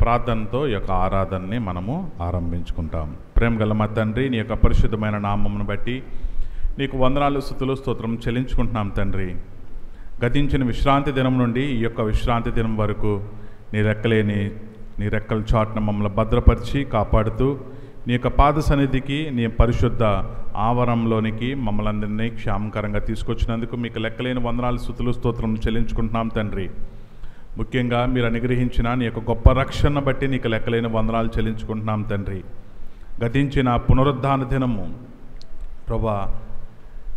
ప్రార్థనతో ఈ యొక్క ఆరాధనని మనము ఆరంభించుకుంటాం. ప్రేమగల మా తండ్రి, నీ యొక్క పరిశుద్ధమైన నామమును బట్టి నీకు వందనాలు, స్తుతులు, స్తోత్రం చెల్లించుకుంటున్నాం తండ్రి. గతించిన విశ్రాంతి దినం నుండి ఈ యొక్క విశ్రాంతి దినం వరకు నీ రెక్కల చాటున మమ్మల్ని భద్రపరిచి కాపాడుతూ నీ యొక్క పాద సన్నిధికి, నీ పరిశుద్ధ ఆవరణలోనికి మమ్మల్ని అందరినీ క్షేమకరంగా తీసుకొచ్చినందుకు మీకు లెక్కలేని వందనాలు, స్తుతులు, స్తోత్రం చెల్లించుకుంటున్నాం తండ్రి. ముఖ్యంగా మీరు అనుగ్రహించిన నీ యొక్క గొప్ప రక్షణ బట్టి నీకు లెక్కలేని వందనాలు చెల్లించుకుంటున్నాం తండ్రి. గతించిన పునరుద్ధాన దినము ప్రభా,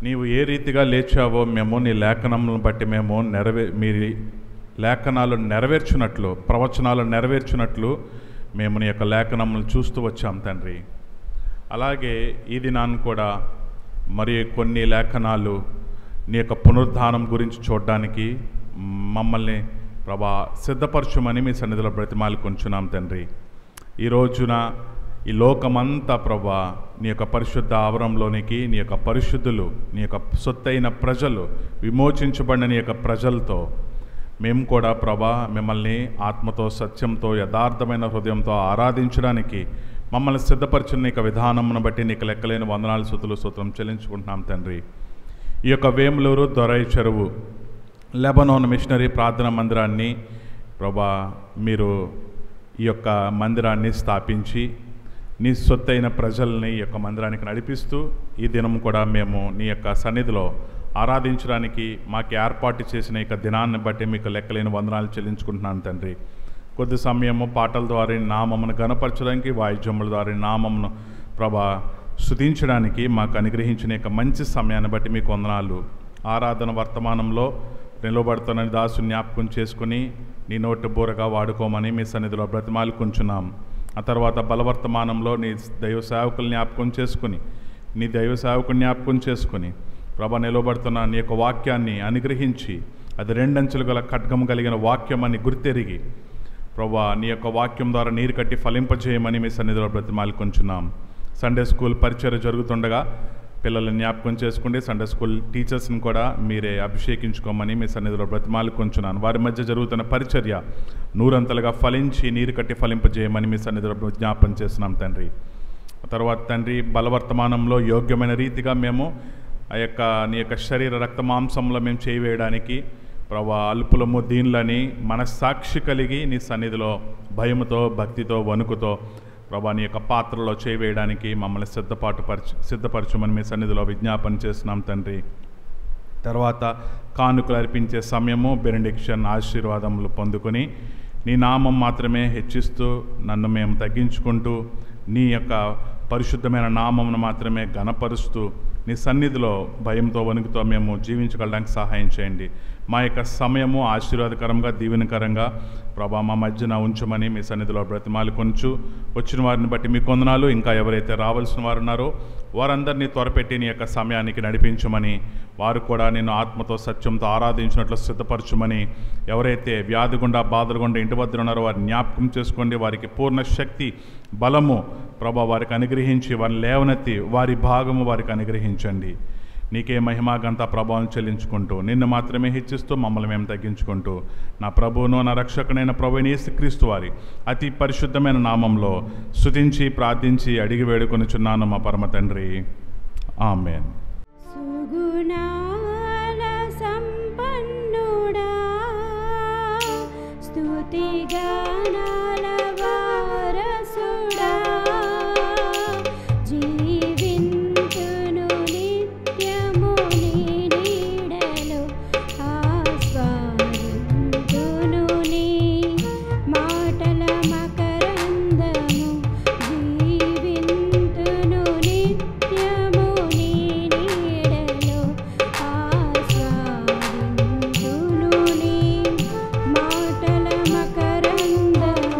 నీవు ఏ రీతిగా లేచావో మేము నీ లేఖనములను బట్టి మేము మీ లేఖనాలు నెరవేర్చినట్లు, ప్రవచనాలు నెరవేర్చినట్లు మేము నీ యొక్క లేఖనములను చూస్తూ వచ్చాం తండ్రి. అలాగే ఈ దినాన్ని కూడా మరి కొన్ని లేఖనాలు నీ యొక్క పునరుద్ధానం గురించి చూడడానికి మమ్మల్ని ప్రభా సిద్ధపరచుమని మీ సన్నిధిలో బ్రతిమాలి కొంచున్నాం తండ్రి. ఈ రోజున ఈ లోకమంతా ప్రభా నీ యొక్క పరిశుద్ధ ఆవరణలోనికి నీ యొక్క పరిశుద్ధులు, నీ యొక్క సొత్తైన ప్రజలు, విమోచించబడిన నీ యొక్క ప్రజలతో మేము కూడా ప్రభా మిమ్మల్ని ఆత్మతో, సత్యంతో, యథార్థమైన హృదయంతో ఆరాధించడానికి మమ్మల్ని సిద్ధపరిచిన నీ యొక్క విధానమును బట్టి నీకు లెక్కలేని వందనాలు, స్తుతులు, స్తోత్రం చెల్లించుకుంటున్నాం తండ్రి. ఈ యొక్క వేములూరు దొరై చెరువు లెబనోన్ మిషనరీ ప్రార్థనా మందిరాన్ని ప్రభా మీరు ఈ యొక్క మందిరాన్ని స్థాపించి నీ సొత్తైన ప్రజల్ని ఈ యొక్క మందిరానికి నడిపిస్తూ ఈ దినం కూడా మేము నీ యొక్క సన్నిధిలో ఆరాధించడానికి మాకు ఏర్పాటు చేసిన ఈ దినాన్ని బట్టి మీకు లెక్కలేని వందనాలు చెల్లించుకుంటున్నాను తండ్రి. కొద్ది సమయము పాటల ద్వారా నామమును గణపరచడానికి, వాయిద్యముల ద్వారా నామమును ప్రభా స్తుతించడానికి మాకు అనుగ్రహించిన యొక్క మంచి సమయాన్ని బట్టి మీకు వందనాలు. ఆరాధన వర్తమానంలో నిలబడుతున్న దాసు జ్ఞాపకం చేసుకుని నీ నోటి బోరగా వాడుకోమని మీ సన్నిధిలో బ్రతిమాలు కొంచున్నాం. ఆ తర్వాత బలవర్తమానంలో నీ దైవ సేవకులు జ్ఞాపకం చేసుకుని, నీ దైవ సేవకుని జ్ఞాపకం చేసుకుని ప్రభా నిలబడుతున్న నీ యొక్క వాక్యాన్ని అనుగ్రహించి అది రెండంచులు గల ఖడ్గం కలిగిన వాక్యం అని గుర్తెరిగి ప్రభా నీ యొక్క వాక్యం ద్వారా నీరు కట్టి ఫలింపజేయమని మీ సన్నిధిలో బ్రతిమాలు కొంచున్నాం. సండే స్కూల్ పరిచర్య జరుగుతుండగా పిల్లల్ని జ్ఞాపకం చేసుకోండి. సండే స్కూల్ టీచర్స్ని కూడా మీరే అభిషేకించుకోమని మీ సన్నిధిలో బ్రతిమాలు కొంచున్నాను. వారి మధ్య జరుగుతున్న పరిచర్య నూరంతలుగా ఫలించి నీరు కట్టి ఫలింపజేయమని మీ సన్నిధిలో జ్ఞాపకం చేస్తున్నాం తండ్రి. తర్వాత తండ్రి బలవర్తమానంలో యోగ్యమైన రీతిగా మేము ఆ యొక్క నీ యొక్క శరీర రక్త మాంసంలో మేము చేయవేయడానికి ప్రభా అల్పులము దీనులని మనస్సాక్షి కలిగి నీ సన్నిధిలో భయముతో, భక్తితో, వణుకుతో ప్రభా నీ యొక్క పాత్రలో చేయవేయడానికి మమ్మల్ని సిద్ధపరచమని మీ సన్నిధిలో విజ్ఞాపన చేస్తున్నాం తండ్రి. తర్వాత కానుకలు అర్పించే సమయము బెనెడిక్షన్ ఆశీర్వాదములు పొందుకొని నీ నామం మాత్రమే హెచ్చిస్తూ నన్ను మేము తగ్గించుకుంటూ నీ యొక్క పరిశుద్ధమైన నామమును మాత్రమే ఘనపరుస్తూ నీ సన్నిధిలో భయంతో, వణుకుతో మేము జీవించగలడానికి సహాయం చేయండి. మా యొక్క సమయము ఆశీర్వాదకరంగా, దీవెనకరంగా ప్రభా మా మధ్యన ఉంచమని మీ సన్నిధిలో బ్రతిమాలు కొంచు. వచ్చిన వారిని బట్టి మీ వందనాలు. ఇంకా ఎవరైతే రావాల్సిన వారు ఉన్నారో వారందరినీ త్వరపెట్టి నీ యొక్క సమయానికి నడిపించమని, వారు కూడా నిన్ను ఆత్మతో, సత్యంతో ఆరాధించినట్లు సిద్ధపరచుమని, ఎవరైతే వ్యాధి గుండా, బాధలు గుండా ఇంటి వద్ద ఉన్నారో వారిని జ్ఞాపకం చేసుకోండి. వారికి పూర్ణ శక్తి, బలము ప్రభా వారికి అనుగ్రహించి, వారిని లేవనెత్తి వారి భాగము వారికి అనుగ్రహించండి. నీకే మహిమా ఘనత ప్రభావం చెల్లించుకుంటూ నిన్ను మాత్రమే హెచ్చిస్తూ మమ్మల్ని మేము తగ్గించుకుంటూ నా ప్రభువును, నా రక్షకునైన ప్రభువైన యేసుక్రీస్తు వారి అతి పరిశుద్ధమైన నామంలో స్తుతించి ప్రార్థించి అడిగి వేడుకొనుచున్నాను మా పరమ తండ్రి. ఆమేన్. సుగుణాల సంపన్నుడా, స్తుతి గానాల వారసుడా, జీవింతును నిత్యము నీ నీడలో, ఆస్వాదింతును నీ మాటల మకరందము, జీవింతును నిత్యము నీ నీడలో, ఆస్వాదింతును నీ మాటల మకరందము.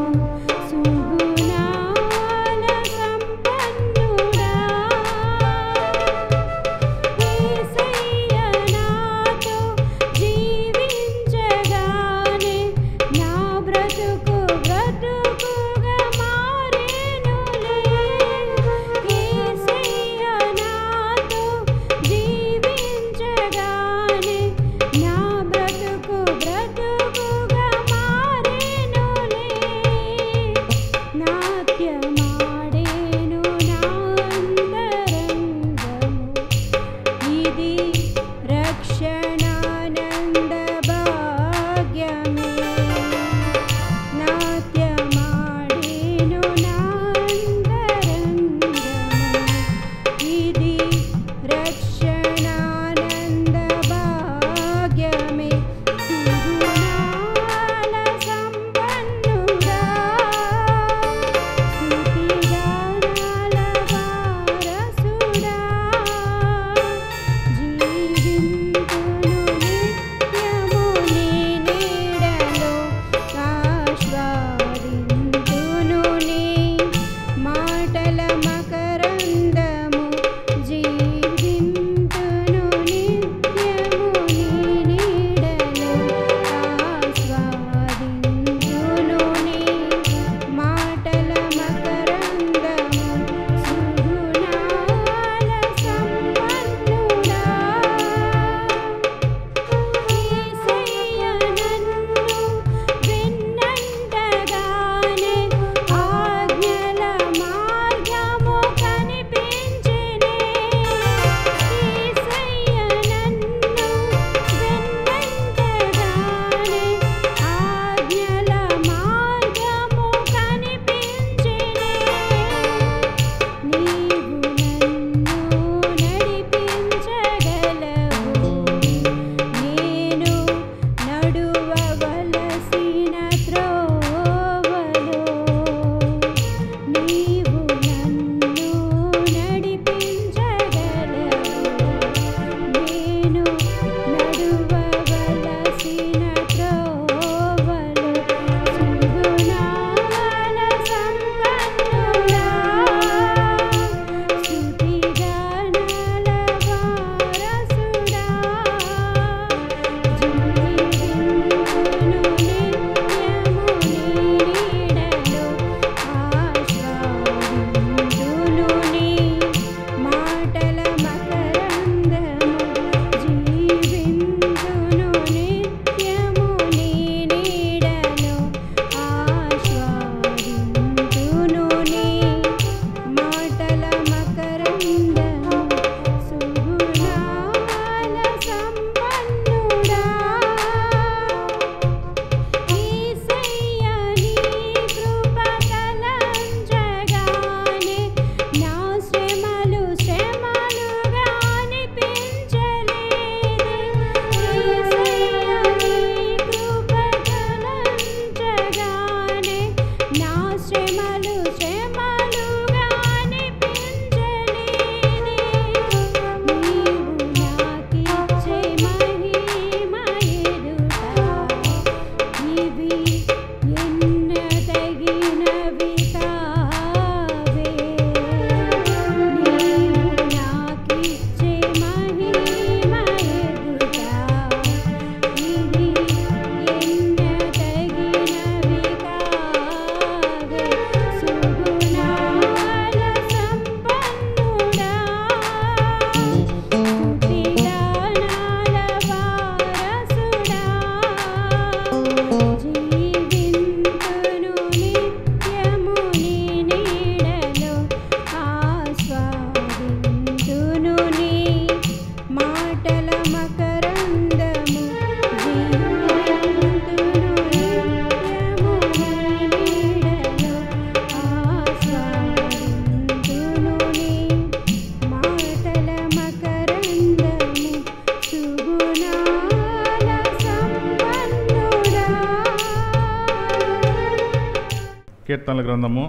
కీర్తనల గ్రంథము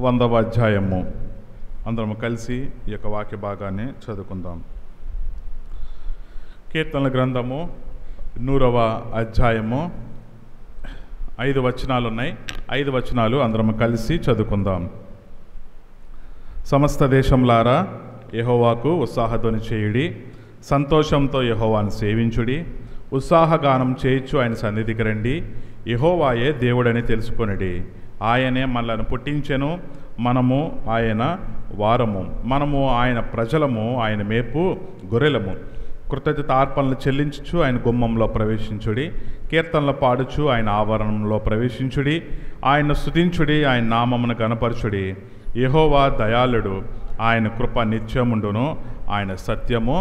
100వ అధ్యాయము. అందరము కలిసి ఈ యొక్క వాక్య భాగాన్ని చదువుకుందాం. కీర్తనల గ్రంథము 100వ అధ్యాయము 5 వచనాలు ఉన్నాయి. 5 వచనాలు అందరము కలిసి చదువుకుందాం. సమస్త దేశంలారా యెహోవాకు ఉత్సాహధ్వని చేయుడి, సంతోషంతో యెహోవాను సేవించుడి, ఉత్సాహగానం చేయించు ఆయన సన్నిధికి రండి. యెహోవాయే దేవుడని తెలుసుకొనిడి. ఆయనే మనలను పుట్టించెను, మనము ఆయన వారము, మనము ఆయన ప్రజలము, ఆయన మేపు గొర్రెలము. కృతజ్ఞతార్పణలు చెల్లించుచు ఆయన గుమ్మంలో ప్రవేశించుడి, కీర్తనలు పాడుచు ఆయన ఆవరణంలో ప్రవేశించుడి, ఆయన్ను స్తుతించుడి, ఆయన నామమును గణపరచుడి. యెహోవా దయాళుడు, ఆయన కృప నిత్యముండును, ఆయన సత్యము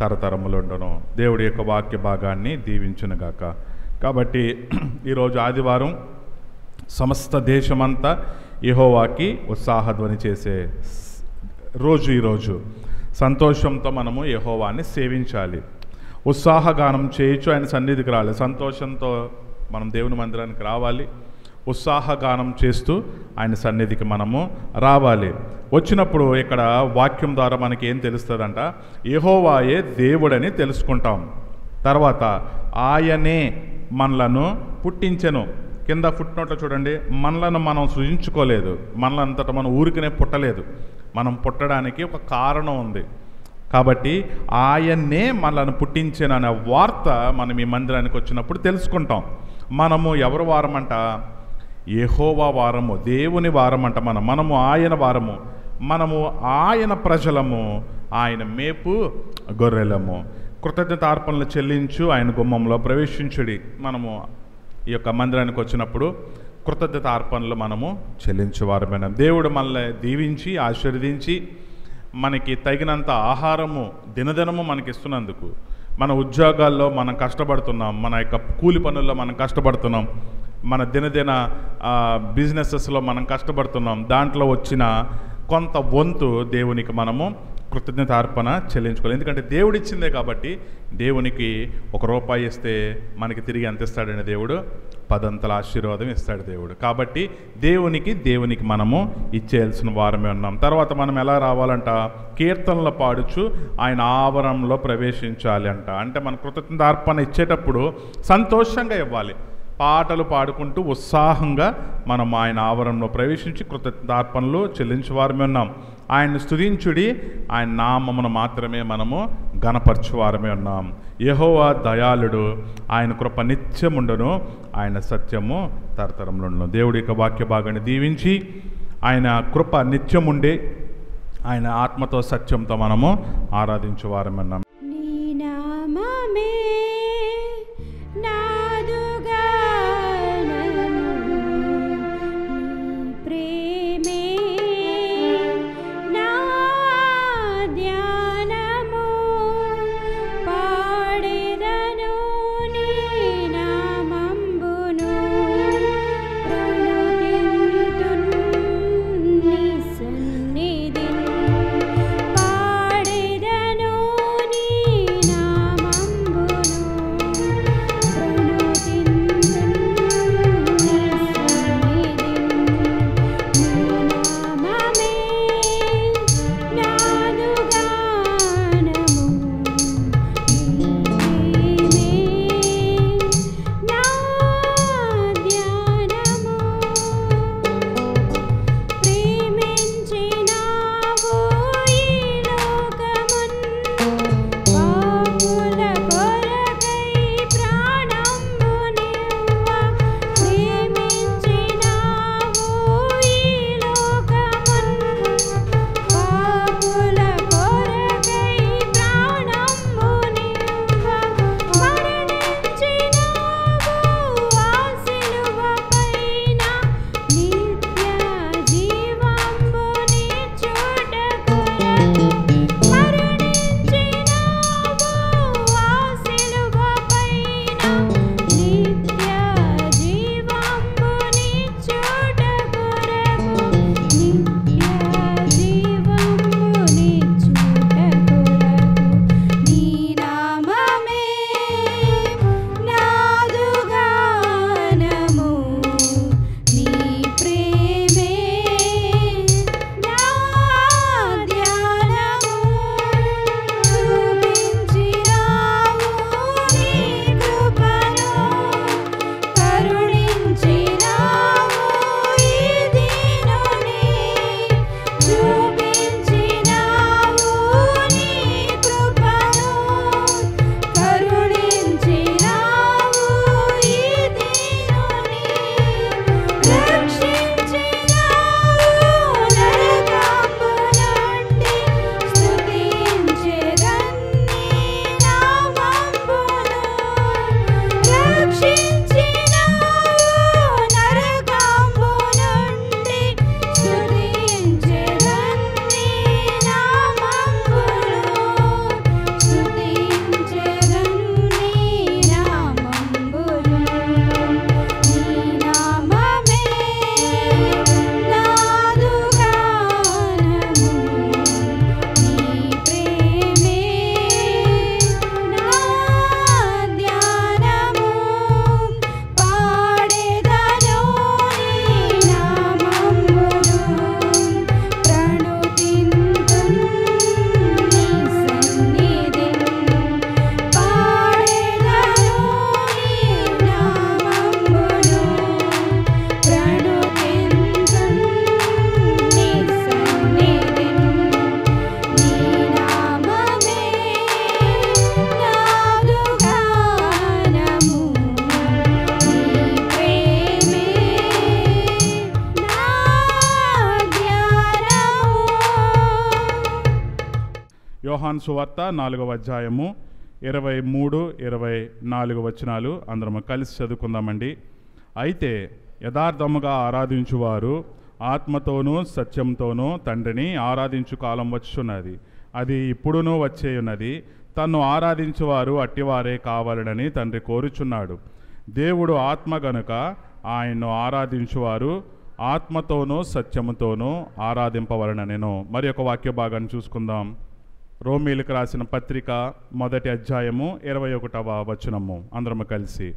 తరతరములుండును. దేవుడి యొక్క వాక్య భాగాన్ని దీవించునుగాక. కాబట్టి ఈరోజు ఆదివారం సమస్త దేశమంతా యెహోవాకి ఉత్సాహధ్వని చేసే రోజు. ఈరోజు సంతోషంతో మనము యెహోవాని సేవించాలి, ఉత్సాహగానం చేయొచ్చు, ఆయన సన్నిధికి రావాలి. సంతోషంతో మనం దేవుని మందిరానికి రావాలి, ఉత్సాహగానం చేస్తూ ఆయన సన్నిధికి మనము రావాలి. వచ్చినప్పుడు ఇక్కడ వాక్యం ద్వారా మనకి ఏం తెలుస్తుందంట? యెహోవాయే దేవుడని తెలుసుకుంటాం. తర్వాత ఆయనే మనలను పుట్టించెను. కింద ఫుట్నోట్లో చూడండి, మనలను మనం సృజించుకోలేదు, మనలంతటా మనం ఊరికనే పుట్టలేదు. మనం పుట్టడానికి ఒక కారణం ఉంది. కాబట్టి ఆయన్నే మనలను పుట్టించెననే వార్త మనం ఈ మందిరానికి వచ్చినప్పుడు తెలుసుకుంటాం. మనము ఎవరు వారమంట? యెహోవా వారము, దేవుని వారమంట. మనము ఆయన వారము, మనము ఆయన ప్రజలము, ఆయన మేపు గొర్రెలము. కృతజ్ఞతార్పణలు చెల్లించు ఆయన గుమ్మంలో ప్రవేశించుడి. మనము ఈ యొక్క మందిరానికి వచ్చినప్పుడు కృతజ్ఞతార్పణలు మనము చెల్లించేవారమైన దేవుడు మనల్ని దీవించి ఆశీర్వదించి మనకి తగినంత ఆహారము దినదినము మనకి ఇస్తున్నందుకు, మన ఉద్యోగాల్లో మనం కష్టపడుతున్నాం, మన యొక్క కూలి పనుల్లో మనం కష్టపడుతున్నాం, మన దినదిన బిజినెసెస్లో మనం కష్టపడుతున్నాం. దాంట్లో వచ్చిన కొంత వంతు దేవునికి మనము కృతజ్ఞతార్పణ చెల్లించుకోవాలి. ఎందుకంటే దేవుడు ఇచ్చిందే కాబట్టి. దేవునికి ₹1 ఇస్తే మనకి తిరిగి ఎంత ఇస్తాడని దేవుడు 10 అంతల ఆశీర్వాదం ఇస్తాడు దేవుడు. కాబట్టి దేవునికి మనము ఇచ్చేయాల్సిన వారమే ఉన్నాం. తర్వాత మనం ఎలా రావాలంట? కీర్తనలు పాడుచు ఆయన ఆవరణంలో ప్రవేశించాలి అంట. అంటే మన కృతజ్ఞతార్పణ ఇచ్చేటప్పుడు సంతోషంగా ఇవ్వాలి. పాటలు పాడుకుంటూ ఉత్సాహంగా మనం ఆయన ఆవరణలో ప్రవేశించి కృతజ్ఞతార్పణలు చెల్లించేవారమే ఉన్నాం. ఆయన్ని స్తుతించుడి, ఆయన నామమును మాత్రమే మనము గణపరచువారమే ఉన్నాం. యెహోవా దయాళుడు, ఆయన కృప నిత్యముండును, ఆయన సత్యము తరతరములుండును. దేవుడి యొక్క వాక్య భాగాన్ని దీవించి ఆయన కృప నిత్యముండే ఆయన ఆత్మతో సత్యంతో మనము ఆరాధించేవారమే ఉన్నాం. నీ నామమే నాదు గానము, నీ ప్రేమే నా ధ్యానము, పాడెదను నీ నామంబును, ప్రణుతింతున్ నీ సన్నిధిన్, పాడెదను నీ యోహాను సువార్త 4వ అధ్యాయము 23, 24 వచనాలు అందరం కలిసి చదువుకుందామండి. అయితే యథార్థముగా ఆరాధించువారు ఆత్మతోనూ సత్యంతోనూ తండ్రిని ఆరాధించు కాలం వచ్చున్నది, అది ఇప్పుడునూ వచ్చేయున్నది. తన్ను ఆరాధించువారు అట్టివారే కావాలనని తండ్రి కోరుచున్నాడు. దేవుడు ఆత్మ గనుక ఆయన్ను ఆరాధించువారు ఆత్మతోనూ సత్యముతోనూ ఆరాధింపవలననెను. మరి ఒక వాక్య భాగాన్ని చూసుకుందాం. రోమీలకు రాసిన పత్రిక 1వ అధ్యాయము 21వ వచనము అందరము కలిసి.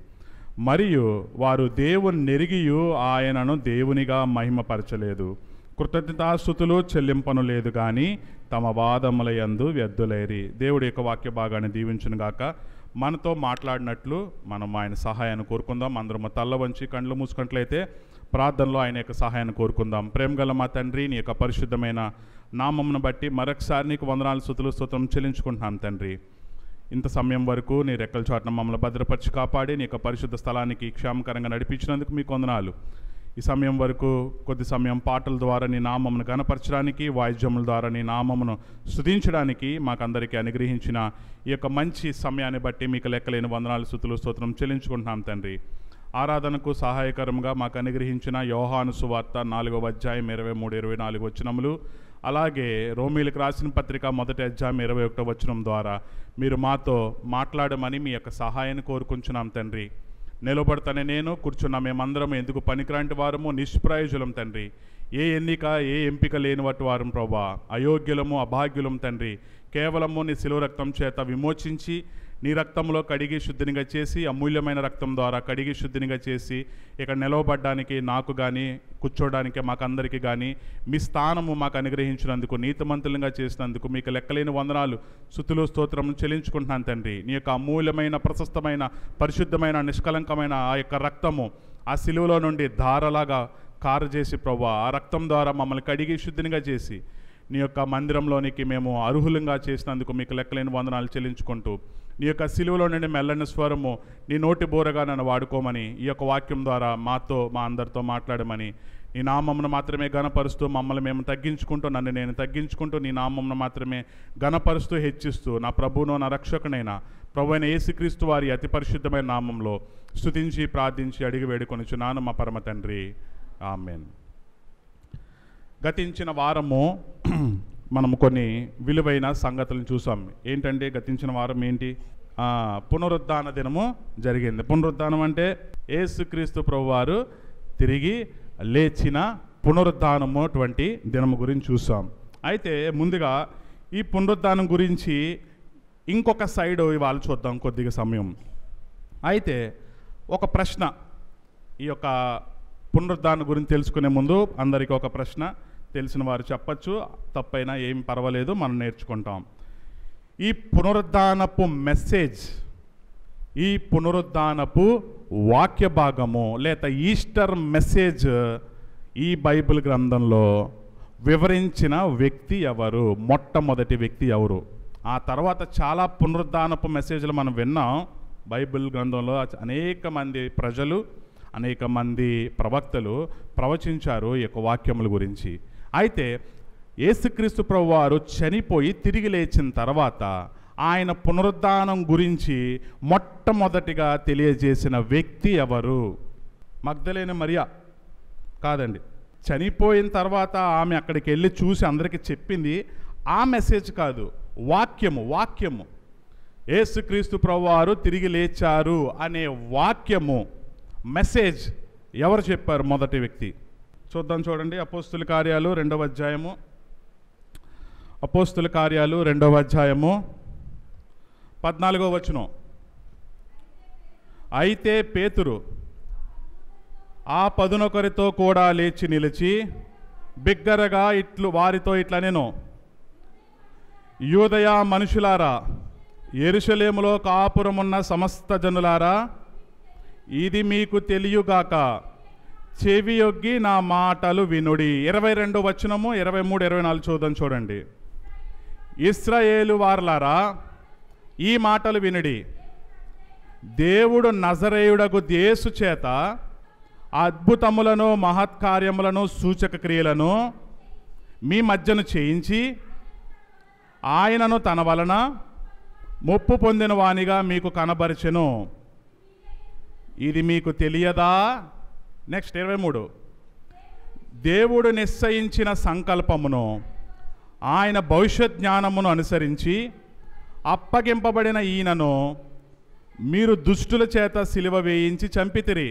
మరియు వారు దేవుని నెరిగియు ఆయనను దేవునిగా మహిమపరచలేదు, కృతజ్ఞతాస్తుతులు చెల్లింపను లేదు కానీ తమ వాదముల యందు వ్యర్థులేరి. దేవుడి యొక్క వాక్య భాగాన్ని దీవించునుగాక. మనతో మాట్లాడినట్లు మనం ఆయన సహాయాన్ని కోరుకుందాం. అందరము తల్ల వంచి కళ్ళు మూసుకున్నట్లయితే ప్రార్థనలో ఆయన యొక్క సహాయాన్ని కోరుకుందాం. ప్రేమగల మా తండ్రి, నీ యొక్క పరిశుద్ధమైన నామమును బట్టి మరొకసారి నీకు వందనాలు స్తుతులు స్తోత్రం చెల్లించుకుంటున్నాం తండ్రి. ఇంత సమయం వరకు నీ రెక్కల చాటున మమ్మల్ని భద్రపరిచి కాపాడి నీ యొక్క పరిశుద్ధ స్థలానికి క్షేమకరంగా నడిపించినందుకు మీకు వందనాలు. ఈ సమయం వరకు కొద్ది సమయం పాటల ద్వారా నీ నామమును గణపరచడానికి, వాయిద్యముల ద్వారా నీ నామమును స్తుతించడానికి మాకందరికీ అనుగ్రహించిన ఈ యొక్క మంచి సమయాన్ని బట్టి మీకు లెక్కలేని వందనాలు స్తుతులు స్తోత్రం చెల్లించుకుంటున్నాం తండ్రి. ఆరాధనకు సహాయకరంగా మాకు అనుగ్రహించిన యోహాను సువార్త 4వ అధ్యాయం 23, 24 వచనములు, అలాగే రోమీలకు రాసిన పత్రిక 1వ అధ్యాయం 21వ వచనం ద్వారా మీరు మాతో మాట్లాడమని మీ యొక్క సహాయాన్ని కోరుకుంటున్నాం తండ్రి. నిలబడతానే నేను, కూర్చున్న మేమందరం ఎందుకు పనికిరాంటి వారము, నిష్ప్రయోజనం తండ్రి. ఏ ఎన్నిక ఏ ఎంపిక లేనివటి వారం ప్రభా, అయోగ్యులము అభాగ్యులం తండ్రి. కేవలము నీ శిలువ రక్తం చేత విమోచించి నీ రక్తంలో కడిగి శుద్ధినిగా చేసి, అమూల్యమైన రక్తం ద్వారా కడిగి శుద్ధినిగా చేసి ఇక్కడ నిలవబడ్డానికి నాకు కానీ కూర్చోడానికి మాకందరికీ కానీ మీ స్థానము మాకు అనుగ్రహించినందుకు, నీతిమంతులుగా చేసినందుకు మీకు లెక్కలేని వందనాలు స్తుతులు స్తోత్రం చెల్లించుకుంటున్నాను తండ్రి. నీ యొక్క అమూల్యమైన ప్రశస్తమైన పరిశుద్ధమైన నిష్కలంకమైన ఆ యొక్క రక్తము ఆ శిలువలో నుండి ధారలాగా కారజేసి ప్రభా, ఆ రక్తం ద్వారా మమ్మల్ని కడిగి శుద్ధినిగా చేసి నీ యొక్క మందిరంలోనికి మేము అర్హులంగా చేసినందుకు మీకు లెక్కలేని వందనాలు చెల్లించుకుంటూ, నీ యొక్క సిలువలో నుండి మెల్లని స్వరము నీ నోటి బోరగా నన్ను వాడుకోమని, ఈ యొక్క వాక్యం ద్వారా మాతో మా అందరితో మాట్లాడమని, నీ నామమును మాత్రమే గణపరుస్తూ మమ్మల్ని మేము తగ్గించుకుంటూ, నన్ను నేను తగ్గించుకుంటూ నీ నామమును మాత్రమే గణపరుస్తూ హెచ్చిస్తూ నా ప్రభువును నా రక్షకునైన ప్రభు అయిన యేసుక్రీస్తు వారి అతి పరిశుద్ధమైన నామంలో స్తుతించి ప్రార్థించి అడిగి వేడుకొనుచున్నాను మా పరమ తండ్రి, ఆమేన్. గతించిన వారము మనము కొన్ని విలువైన సంగతులను చూసాం. ఏంటంటే గతించిన వారం ఏంటి? పునరుద్ధాన దినము జరిగింది. పునరుద్ధానం అంటే యేసుక్రీస్తు ప్రభువారు తిరిగి లేచిన పునరుద్ధానము అటువంటి దినము గురించి చూసాం. అయితే ముందుగా ఈ పునరుద్ధానం గురించి ఇంకొక సైడ్ ఇవాళ చూద్దాం కొద్దిగా సమయం. అయితే ఒక ప్రశ్న, ఈ యొక్క పునరుద్ధానం గురించి తెలుసుకునే ముందు అందరికీ ఒక ప్రశ్న. తెలిసిన వారు చెప్పచ్చు, తప్పైనా ఏం పర్వాలేదు, మనం నేర్చుకుంటాం. ఈ పునరుద్ధానపు మెసేజ్, ఈ పునరుద్ధానపు వాక్య భాగము లేదా ఈస్టర్ మెసేజ్ ఈ బైబిల్ గ్రంథంలో వివరించిన వ్యక్తి ఎవరు? మొట్టమొదటి వ్యక్తి ఎవరు? ఆ తర్వాత చాలా పునరుద్ధానపు మెసేజ్లు మనం విన్నాం బైబిల్ గ్రంథంలో. అనేక మంది ప్రజలు, అనేక మంది ప్రవక్తలు ప్రవచించారు ఈ యొక్క వాక్యముల గురించి. అయితే యేసుక్రీస్తు ప్రభువారు చనిపోయి తిరిగి లేచిన తర్వాత ఆయన పునరుద్ధానం గురించి మొట్టమొదటిగా తెలియజేసిన వ్యక్తి ఎవరు? మగ్దలేనే మరియా కాదండి. చనిపోయిన తర్వాత ఆమె అక్కడికి వెళ్ళి చూసి అందరికీ చెప్పింది ఆ మెసేజ్ కాదు, వాక్యము. యేసుక్రీస్తు ప్రభువారు తిరిగి లేచారు అనే వాక్యము, మెసేజ్ ఎవరు చెప్పారు? మొదటి వ్యక్తి చూద్దాం. చూడండి, అపోస్తుల కార్యాలు 2వ అధ్యాయము, అపోస్తుల కార్యాలు 2వ అధ్యాయము 14వ వచనం. అయితే పేతురు ఆ 11 కూడా లేచి నిలిచి బిగ్గరగా వారితో ఇట్లా నేను, యూదయ మనుషులారా, యెరూషలేములో కాపురమున్న సమస్త జనులారా, ఇది మీకు తెలియగాక, చెవియొగ్గి నా మాటలు వినుడి. 22వ వచనము, 23, 24 చూద్దాం. చూడండి, ఇశ్రాయేలు వారలారా, ఈ మాటలు వినుడి. దేవుడు నజరేయుడగు యేసు చేత అద్భుతములను మహత్కార్యములను సూచక క్రియలను మీ మధ్యను చేయించి ఆయనను తన వలన ముప్పు పొందిన వానిగా మీకు కనబరిచెను. ఇది మీకు తెలియదా? నెక్స్ట్ 23. దేవుడు నిశ్చయించిన సంకల్పమును ఆయన భవిష్యత్ జ్ఞానమును అనుసరించి అప్పగింపబడిన ఈయనను మీరు దుష్టుల చేత సిలువ వేయించి చంపితిరి.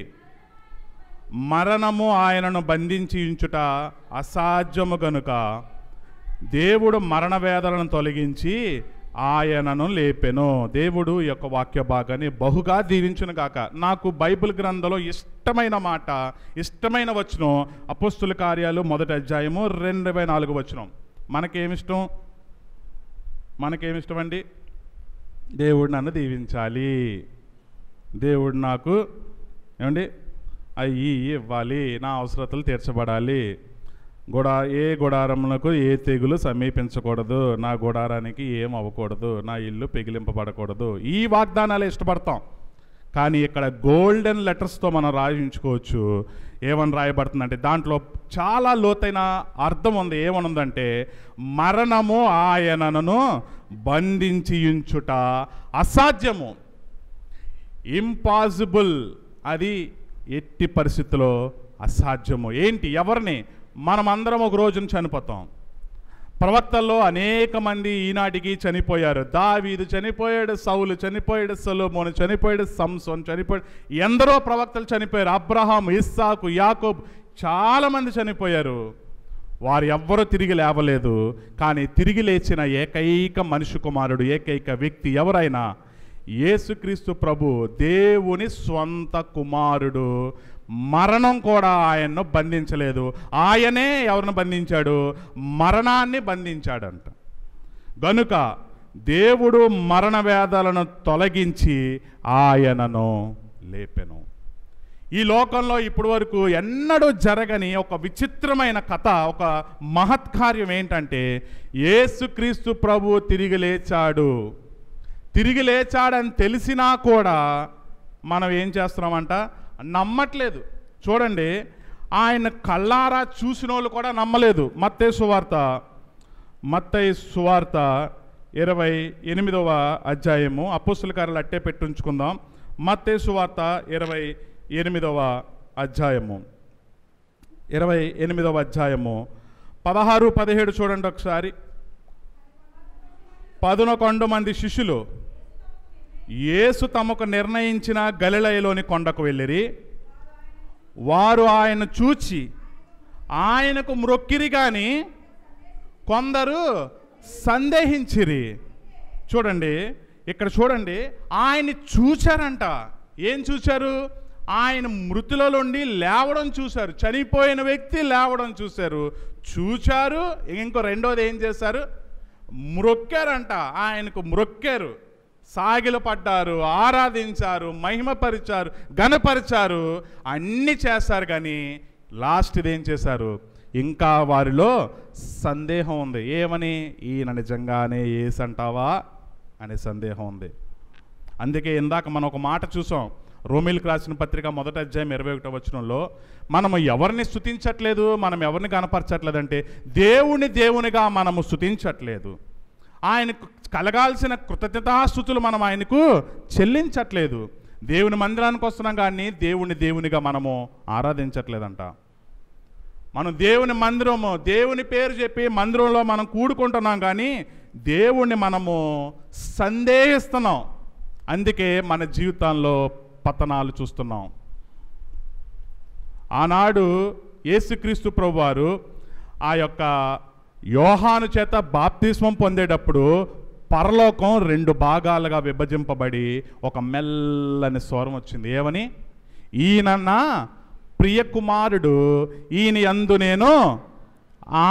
మరణము ఆయనను బంధించి ఉంచుట అసాధ్యము గనుక దేవుడు మరణ వేదనను తొలగించి ఆయనను లేపెను. దేవుడు ఈ యొక్క వాక్య భాగాన్ని బహుగా దీవించును గాక. నాకు బైబిల్ గ్రంథంలో ఇష్టమైన మాట, ఇష్టమైన వచనం అపోస్తుల కార్యాలు 1వ అధ్యాయము 24వ వచనం. మనకేమిష్టం? మనకేమిష్టం అండి? దేవుడు నన్ను దీవించాలి, దేవుడు నాకు ఏమండి అయ్యి ఇవ్వాలి, నా అవసరతలు తీర్చబడాలి, ఏ గుడారములకు ఏ తెగులు సమీపించకూడదు, నా గుడారానికి ఏం అవ్వకూడదు, నా ఇల్లు పెగిలింపబడకూడదు. ఈ వాగ్దానాలు ఇష్టపడతాం. కానీ ఇక్కడ గోల్డెన్ లెటర్స్తో మనం రాయించుకోవచ్చు. ఏమని రాయబడుతుందంటే దాంట్లో చాలా లోతైన అర్థం ఉంది. ఏమనుందంటే మరణము ఆయనను బంధించియుంచుట అసాధ్యము, ఇంపాసిబుల్. అది ఎట్టి పరిస్థితుల్లో అసాధ్యము. ఏంటి? ఎవరిని? మనమందరం ఒక రోజున చనిపోతాం. ప్రవక్తల్లో అనేక మంది ఈనాటికి చనిపోయారు. దావీదు చనిపోయాడు, సౌలు చనిపోయాడు, సొలొమోను చనిపోయాడు, సంసోన్ చనిపోయాడు, ఎందరో ప్రవక్తలు చనిపోయారు. అబ్రహాం, ఇస్సాకు, యాకోబు, చాలామంది చనిపోయారు. వారు ఎవ్వరూ తిరిగి లేవలేదు. కానీ తిరిగి లేచిన ఏకైక మనిషి కుమారుడు, ఏకైక వ్యక్తి ఎవరైనా యేసుక్రీస్తు ప్రభు, దేవుని స్వంత కుమారుడు. మరణం కూడా ఆయన్ను బంధించలేదు. ఆయనే ఎవరిని బంధించాడు? మరణాన్ని బంధించాడంట. గనుక దేవుడు మరణ వేదనలను తొలగించి ఆయనను లేపెను. ఈ లోకంలో ఇప్పటి వరకు ఎన్నడూ జరగని ఒక విచిత్రమైన కథ, ఒక మహత్కార్యం ఏంటంటే యేసుక్రీస్తు ప్రభు తిరిగి లేచాడు. తిరిగి లేచాడని తెలిసినా కూడా మనం ఏం చేస్తున్నామంట? నమ్మట్లేదు. చూడండి, ఆయన కళ్ళారా చూసిన వాళ్ళు కూడా నమ్మలేదు. మత్తయి సువార్త 28వ అధ్యాయము, అపోస్తుల కార్యాలు అట్టే పెట్టుంచుకుందాం. మత్తయి సువార్త 28వ అధ్యాయము 16, 17 చూడండి ఒకసారి. 11 మంది శిష్యులు యేసు తమకు నిర్ణయించిన గలిలయలోని కొండకు వెళ్ళిరి. వారు ఆయన చూచి ఆయనకు మ్రొక్కిరి కానీ కొందరు సందేహించిరి. చూడండి, ఇక్కడ చూడండి, ఆయన్ని చూశారంట. ఏం చూశారు? ఆయన మృతుల నుండి లేవడం చూశారు. చనిపోయిన వ్యక్తి లేవడం చూశారు. ఇంకో రెండోది ఏం చేశారు? మ్రొక్కారంట. ఆయనకు మ్రొక్కారు, సాగిలు పడ్డారు, ఆరాధించారు, మహిమపరిచారు, ఘనపరిచారు, అన్నీ చేశారు. కానీ లాస్ట్ ఇదేం చేశారు? ఇంకా వారిలో సందేహం ఉంది. ఏమని? ఈయన నిజంగానే యేసు అంటావా అనే సందేహం ఉంది. అందుకే ఇందాక మనం ఒక మాట చూసాం. రోమీయులకు రాసిన పత్రిక 1వ అధ్యాయం 21వ వచనంలో మనము ఎవరిని స్తుతించట్లేదు, మనం ఎవరిని కనపరచట్లేదంటే దేవునిగా మనము స్తుతించట్లేదు. ఆయనకు కలగాల్సిన కృతజ్ఞతాస్తుతులు మనం ఆయనకు చెల్లించట్లేదు. దేవుని మందిరానికి వస్తున్నాం కానీ దేవునిగా మనము ఆరాధించట్లేదంట. మనం దేవుని మందిరము, దేవుని పేరు చెప్పి మందిరంలో మనం కూడుకుంటున్నాం కానీ దేవుణ్ణి మనము సందేహిస్తున్నాం. అందుకే మన జీవితంలో పతనాలు చూస్తున్నాం. ఆనాడు యేసుక్రీస్తు ప్రభువారు ఆ యొక్క యోహాను చేత బాప్తిస్మం పొందేటప్పుడు పరలోకం 2 భాగాలుగా విభజింపబడి ఒక మెల్లని స్వరం వచ్చింది. ఏమని? ఈయన నా ప్రియ కుమారుడు, ఈయన యందు నేను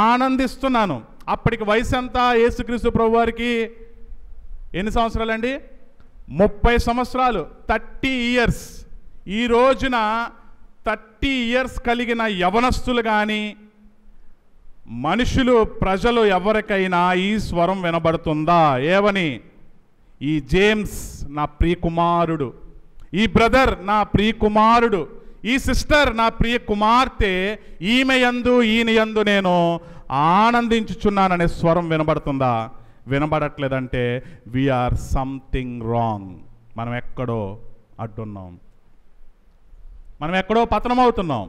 ఆనందిస్తున్నాను. అప్పటికి వయసు ఎంత? యేసుక్రీస్తు ప్రభువారికి ఎన్ని సంవత్సరాలండి? 30 సంవత్సరాలు, 30 ఇయర్స్. ఈ రోజున 30 ఇయర్స్ కలిగిన యవనస్తులు కానీ మనుషులు, ప్రజలు ఎవరికైనా ఈ స్వరం వినబడుతుందా? ఏమని? ఈ జేమ్స్ నా ప్రియ కుమారుడు, ఈ బ్రదర్ నా ప్రియ కుమారుడు, ఈ సిస్టర్ నా ప్రియ కుమార్తె, ఈమె యందు ఈయన యందు నేను ఆనందించుచున్నాననే స్వరం వినబడుతుందా? వినబడట్లేదంటే వీఆర్ సంథింగ్ రాంగ్. మనం ఎక్కడో అడ్డున్నాం, మనం ఎక్కడో పతనమవుతున్నాం.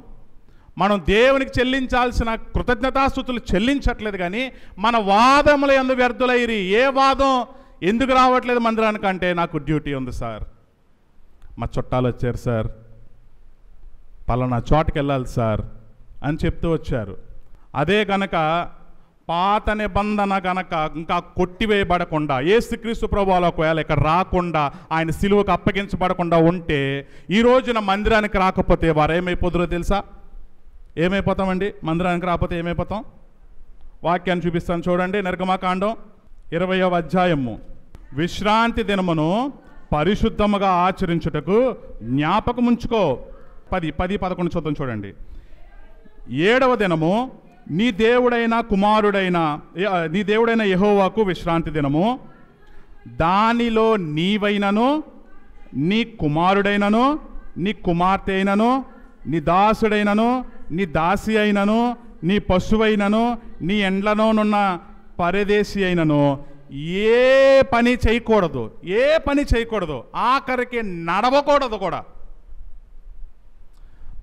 మనం దేవునికి చెల్లించాల్సిన కృతజ్ఞతాస్తుతులు చెల్లించట్లేదు, కానీ మన వాదముల యందు వ్యర్థులైరి. ఏ వాదం ఎందుకు రావట్లేదు మందిరానికంటే, నాకు డ్యూటీ ఉంది సార్, మా చుట్టాలు వచ్చారు సార్, పలానా చోటుకి వెళ్ళాలి సార్ అని చెప్తూ వచ్చారు. అదే కనుక పాత నిబంధన కనుక ఇంకా కొట్టివేయబడకుండా, యేసుక్రీస్తు ప్రభువులు ఒకవేళ ఇక్కడ రాకుండా, ఆయన సిలువకు అప్పగించబడకుండా ఉంటే, ఈ రోజున మందిరానికి రాకపోతే వారు ఏమైపోతారో తెలుసా? ఏమైపోతామండి? మందిరానికి రాకపోతే ఏమైపోతాం? వాక్యాన్ని చూపిస్తాను చూడండి. నిర్గమకాండం 20వ అధ్యాయము. విశ్రాంతి దినమును పరిశుద్ధముగా ఆచరించుటకు జ్ఞాపకముంచుకో. 10-11 చూద్దాం చూడండి. 7వ దినము నీ దేవుడైన యెహోవాకు విశ్రాంతి దినము. దానిలో నీవైనను, నీ కుమారుడైనను, నీ కుమార్తె అయినను, నీ దాసుడైనను, నీ దాసి అయినను, నీ పశువైనను, నీ ఎండ్లలోనున్న పరదేశి అయినను ఏ పని చేయకూడదు. ఏ పని చేయకూడదు, ఆఖరికి నడవకూడదు కూడా.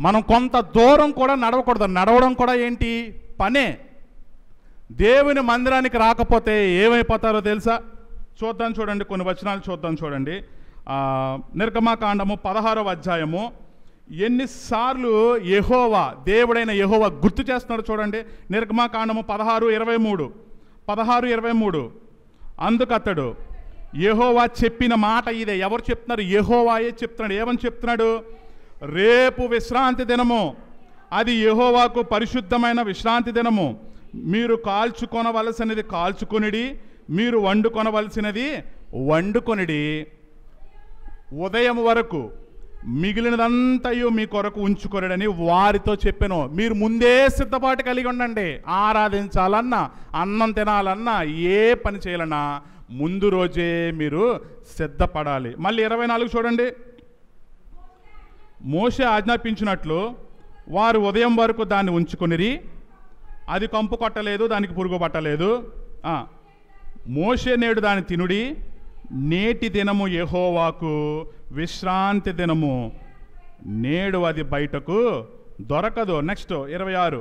మనం కొంత దూరం కూడా నడవకూడదు. నడవడం కూడా ఏంటి? పనే. దేవుని మందిరానికి రాకపోతే ఏమైపోతారో తెలుసా? చూద్దాం చూడండి, కొన్ని వచనాలు చూద్దాం చూడండి. నిర్గమకాండము 16వ అధ్యాయము. ఎన్నిసార్లు యెహోవా, దేవుడైన యెహోవా గుర్తు చేస్తున్నాడు చూడండి. నిర్గమకాండము 16:23. అందుకతడు యెహోవా చెప్పిన మాట ఇదే. ఎవరు చెప్తున్నారు? యెహోవాయే చెప్తున్నాడు. ఏమని చెప్తున్నాడు? రేపు విశ్రాంతి దినము, అది యెహోవాకు పరిశుద్ధమైన విశ్రాంతి దినము. మీరు కాల్చుకొనవలసినది కాల్చుకొనిడి, మీరు వండుకొనవలసినది వండుకొనిడి. ఉదయం వరకు మిగిలినదంతయు మీ కొరకు ఉంచుకొనడని వారితో చెప్పాను. మీరు ముందే సిద్ధపాటు కలిగి ఉండండి. ఆరాధించాలన్నా, అన్నం తినాలన్నా, ఏ పని చేయాలన్నా ముందు రోజే మీరు సిద్ధపడాలి. మళ్ళీ 24 చూడండి. మోషే ఆజ్ఞాపించినట్లు వారు ఉదయం వరకు దాన్ని ఉంచుకొనిరి, అది కంపు కొట్టలేదు, దానికి పురుగు పట్టలేదు. మోషే నేడు దాన్ని తినుడి, నేటి దినము యెహోవాకు విశ్రాంతి దినము, నేడు అది బయటకు దొరకదు. నెక్స్ట్ 26.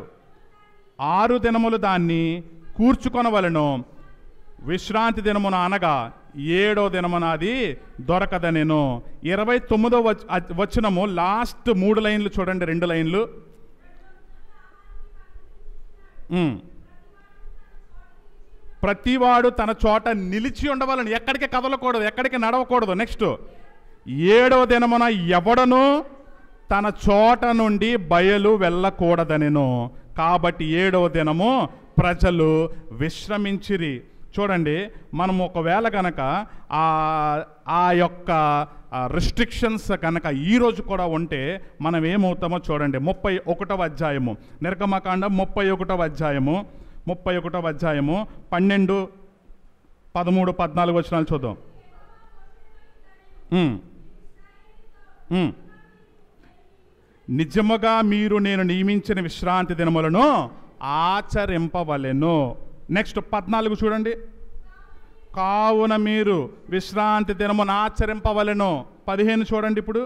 6 దినములు దాన్ని కూర్చుకొనవలెను, విశ్రాంతి దినమున అనగా 7వ దినమున అది దొరకదనెను. 29వ వచనము లాస్ట్ 3 లైన్లు చూడండి, 2 లైన్లు. ప్రతివాడు తన చోట నిలిచి ఉండవాలని, ఎక్కడికి కదలకూడదు, ఎక్కడికి నడవకూడదు. నెక్స్ట్ 7వ దినమున ఎవడను తన చోట నుండి బయలు వెళ్ళకూడదనెను. కాబట్టి 7వ దినము ప్రజలు విశ్రమించిరి. చూడండి, మనం ఒకవేళ కనుక ఆ యొక్క రిస్ట్రిక్షన్స్ కనుక ఈరోజు కూడా ఉంటే మనం ఏమవుతామో చూడండి. 31వ అధ్యాయము, నిర్గమకాండం 31వ అధ్యాయము, 12, 13, 14 వచనాలు చూద్దాం. నిజముగా మీరు నేను నియమించిన విశ్రాంతి దినములను ఆచరింపవలెను. నెక్స్ట్ 14 చూడండి. కావున మీరు విశ్రాంతి దినమును ఆచరింపవలెను. 15 చూడండి. ఇప్పుడు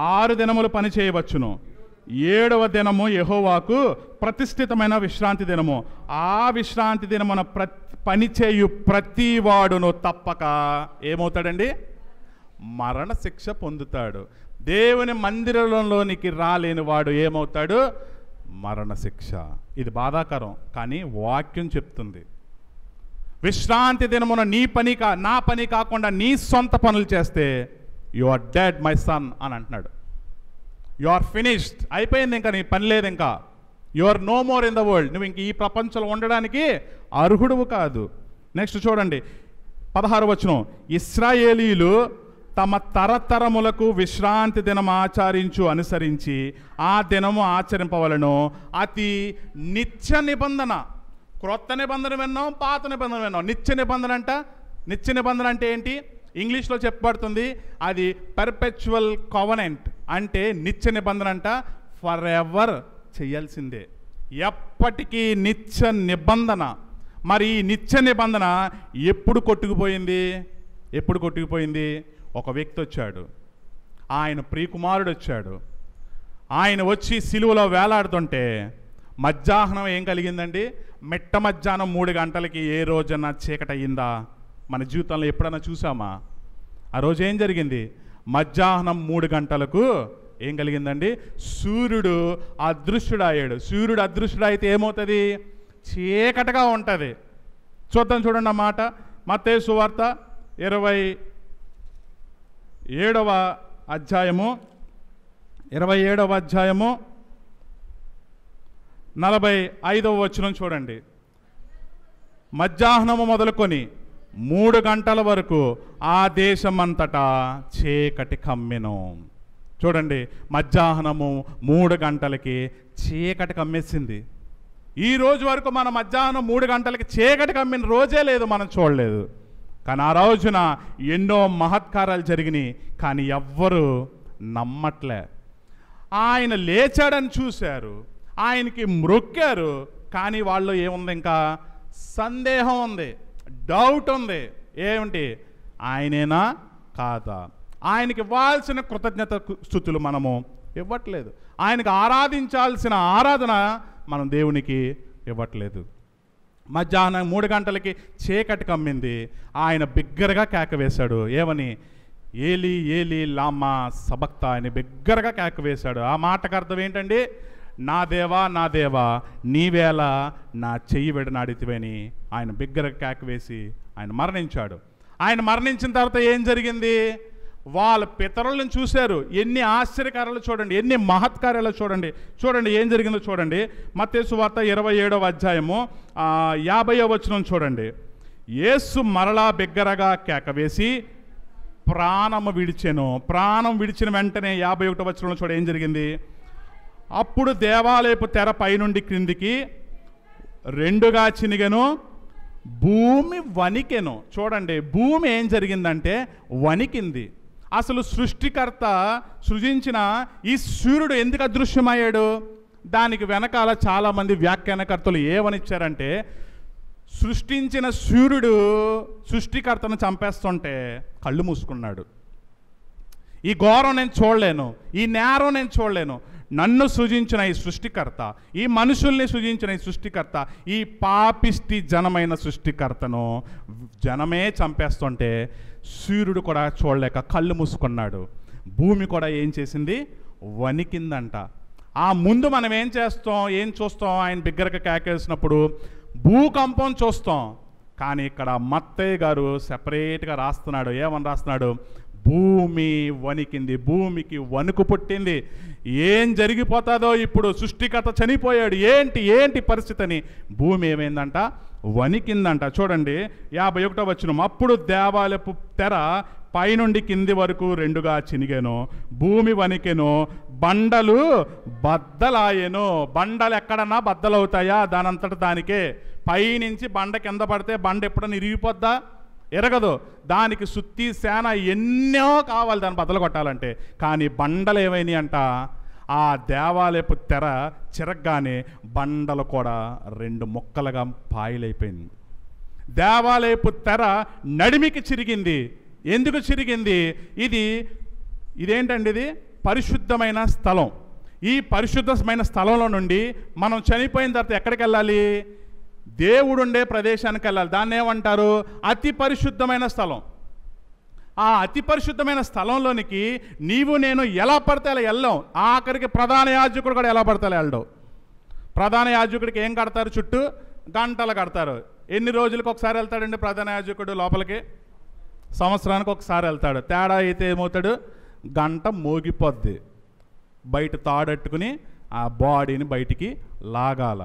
6 దినములు పని చేయవచ్చును, 7వ దినము యెహోవాకు ప్రతిష్ఠితమైన విశ్రాంతి దినము. ఆ విశ్రాంతి దినమున పని చేయు ప్రతి వాడును తప్పక ఏమవుతాడండి? మరణ శిక్ష పొందుతాడు. దేవుని మందిరంలోనికి రాలేని వాడు ఏమవుతాడు? మరణ శిక్ష. ఇది బాధాకరం, కానీ వాక్యం చెప్తుంది. విశ్రాంతి దినమున నా పని కాకుండా నీ సొంత పనులు చేస్తే you are dead my son అని అంటున్నాడు. యు ఆర్ ఫినిష్డ్, అయిపోయింది, ఇంకా నీ పని లేదు, ఇంకా you are no more in the world. నువ్వు ఇంక ఈ ప్రపంచంలో ఉండడానికి అర్హుడువు కాదు. నెక్స్ట్ చూడండి 16వ వచనం. ఇశ్రాయేలీయులు తమ తరతరములకు విశ్రాంతి దినం అనుసరించి ఆ దినము ఆచరింపవలను. అతి నిత్య నిబంధన. క్రొత్త నిబంధన విన్నాం, పాత నిబంధన విన్నాం. నిత్య నిబంధన అంటే ఏంటి? ఇంగ్లీష్లో చెప్పబడుతుంది, అది పర్పెచువల్ కవనెంట్. అంటే నిత్య నిబంధన అంట ఫర్ ఎవర్ చేయాల్సిందే, ఎప్పటికీ నిత్య నిబంధన. మరి ఈ నిత్య నిబంధన ఎప్పుడు కొట్టుకుపోయింది? ఎప్పుడు కొట్టుకుపోయింది? ఒక వ్యక్తి వచ్చాడు, ఆయన ప్రియకుమారుడు వచ్చాడు. ఆయన వచ్చి సిలువలో వేలాడుతుంటే మధ్యాహ్నం ఏం కలిగిందండి? మిట్ట మధ్యాహ్నం 3 గంటలకి ఏ రోజన్నా చీకటి అయ్యిందా? మన జీవితంలో ఎప్పుడన్నా చూసామా? ఆ రోజు ఏం జరిగింది? మధ్యాహ్నం 3 గంటలకు ఏం కలిగిందండి? సూర్యుడు అదృశ్యుడయ్యాడు. సూర్యుడు అదృశ్యుడైతే ఏమవుతుంది? చీకటిగా ఉంటుంది. చూద్దాం, చూడండి ఆ మాట. మత్తయి సువార్త 27వ అధ్యాయము 45వ వచనం చూడండి. మధ్యాహ్నము మొదలుకొని 3 గంటల వరకు ఆ దేశమంతటా చీకటి కమ్మెను. చూడండి, మధ్యాహ్నము 3 గంటలకి చీకటి కమ్మేసింది. ఈ రోజు వరకు మన మధ్యాహ్నం 3 గంటలకి చీకటి కమ్మిన రోజే లేదు, మనం చూడలేదు. కానీ ఆ రోజున ఎన్నో మహత్కారాలు జరిగినాయి, కానీ ఎవ్వరూ నమ్మట్లే. ఆయన లేచాడని చూశారు, ఆయనకి మ్రొక్కారు, కానీ వాళ్ళు ఏముంది? ఇంకా సందేహం ఉంది, డౌట్ ఉంది. ఏమిటి? ఆయనేనా కాదా? ఆయనకి ఇవ్వాల్సిన కృతజ్ఞత స్తుతులు మనము ఇవ్వట్లేదు. ఆయనకు ఆరాధించాల్సిన ఆరాధన మనం దేవునికి ఇవ్వట్లేదు. మధ్యాహ్నం 3 గంటలకి చీకటి కమ్మింది. ఆయన బిగ్గరగా కేక వేశాడు. ఏమని? ఏలి ఏలి లామా సబక్తా అని బిగ్గరగా కేక వేశాడు. ఆ మాటకు అర్థం ఏంటండి? నా దేవా నా దేవా నీవేళ నా చెయ్యి విడనాడితివని ఆయన బిగ్గరగా కేక వేసి ఆయన మరణించాడు. ఆయన మరణించిన తర్వాత ఏం జరిగింది? వాళ్ళ పితరులను చూశారు. ఎన్ని ఆశ్చర్యకార్యాలు చూడండి, ఎన్ని మహత్కార్యాలు చూడండి. చూడండి ఏం జరిగిందో చూడండి. మత్తయి సువార్త 27వ అధ్యాయము 50వ వచనం చూడండి. యేసు మరలా బిగ్గరగా కేక వేసి ప్రాణము విడిచెను. ప్రాణం విడిచిన వెంటనే 51వ వచనంలో చూడ ఏం జరిగింది? అప్పుడు దేవాలయపు తెర పైనుండి క్రిందికి 2గా చినిగెను, భూమి వణికెను. చూడండి, భూమి ఏం జరిగిందంటే వణికింది. అసలు సృష్టికర్త సృజించిన ఈ సూర్యుడు ఎందుకు అదృశ్యమయ్యాడు? దానికి వెనకాల చాలామంది వ్యాఖ్యానకర్తలు ఏమనిచ్చారంటే, సృష్టించిన సూర్యుడు సృష్టికర్తను చంపేస్తుంటే కళ్ళు మూసుకున్నాడు. ఈ ఘోరం నేను చూడలేను, ఈ నేరం నేను చూడలేను. నన్ను సృజించిన ఈ సృష్టికర్త, ఈ మనుషుల్ని సృజించిన ఈ సృష్టికర్త, ఈ పాపిష్టి జనమైన సృష్టికర్తను జనమే చంపేస్తుంటే సూర్యుడు కూడా చూడలేక కళ్ళు మూసుకున్నాడు. భూమి కూడా ఏం చేసింది? వణికిందంట. ఆ ముందు మనం ఏం చేస్తాం, ఏం చూస్తాం? ఆయన బిగ్గరగా కేకేసినప్పుడు భూకంపం చూస్తాం. కానీ ఇక్కడ మత్తయ్య గారు సెపరేట్గా రాస్తున్నాడు. ఏమని రాస్తున్నాడు? భూమి వణికింది, భూమికి వణుకు పుట్టింది. ఏం జరిగిపోతుందో ఇప్పుడు? సృష్టికర్త చనిపోయాడు, ఏంటి పరిస్థితి అని భూమి ఏమైందంట? వణికిందంట. చూడండి 51వ వచనం. అప్పుడు దేవాలయపు తెర పైనుండి కింది వరకు 2గా చినిగెను, భూమి వణికెను, బండలు బద్దలాయెను. బండలు ఎక్కడన్నా బద్దలవుతాయా? దానంతట దానికే. పైనుంచి బండ కింద పడితే బండ ఎప్పుడన్నా ఇరిగిపోద్దా? ఎరగదు. దానికి సుత్తి సేన ఎన్నో కావాలి దాన్ని బద్దలు కొట్టాలంటే. కానీ బండలు ఏమైనాయి అంట? ఆ దేవాలయపు తెర చిరగ్గానే బండలు కూడా 2 ముక్కలుగా పాయలైపోయింది. దేవాలయపు తెర నడిమికి చిరిగింది. ఎందుకు చిరిగింది? ఇదేంటండి? ఇది పరిశుద్ధమైన స్థలం. ఈ పరిశుద్ధమైన స్థలంలో నుండి మనం చనిపోయిన తర్వాత ఎక్కడికి వెళ్ళాలి? దేవుడుండే ప్రదేశానికి వెళ్ళాలి. దాన్ని ఏమంటారు? అతి పరిశుద్ధమైన స్థలం. ఆ అతి పరిశుద్ధమైన స్థలంలోనికి నీవు నేను ఎలా పడితే అలా వెళ్ళాం. ఆఖరికి ప్రధాన యాజకుడు కూడా ఎలా పడితే అలా వెళ్ళడం. ప్రధాన యాజకుడికి ఏం కడతారు? చుట్టూ గంటలు కడతారు. ఎన్ని రోజులకు ఒకసారి వెళ్తాడండి ప్రధాన యాజకుడు లోపలికి? సంవత్సరానికి ఒకసారి వెళ్తాడు. తేడా అయితే ఏమవుతాడు? గంట మోగిపోద్ది. బయట తాడట్టుకుని ఆ బాడీని బయటికి లాగాల.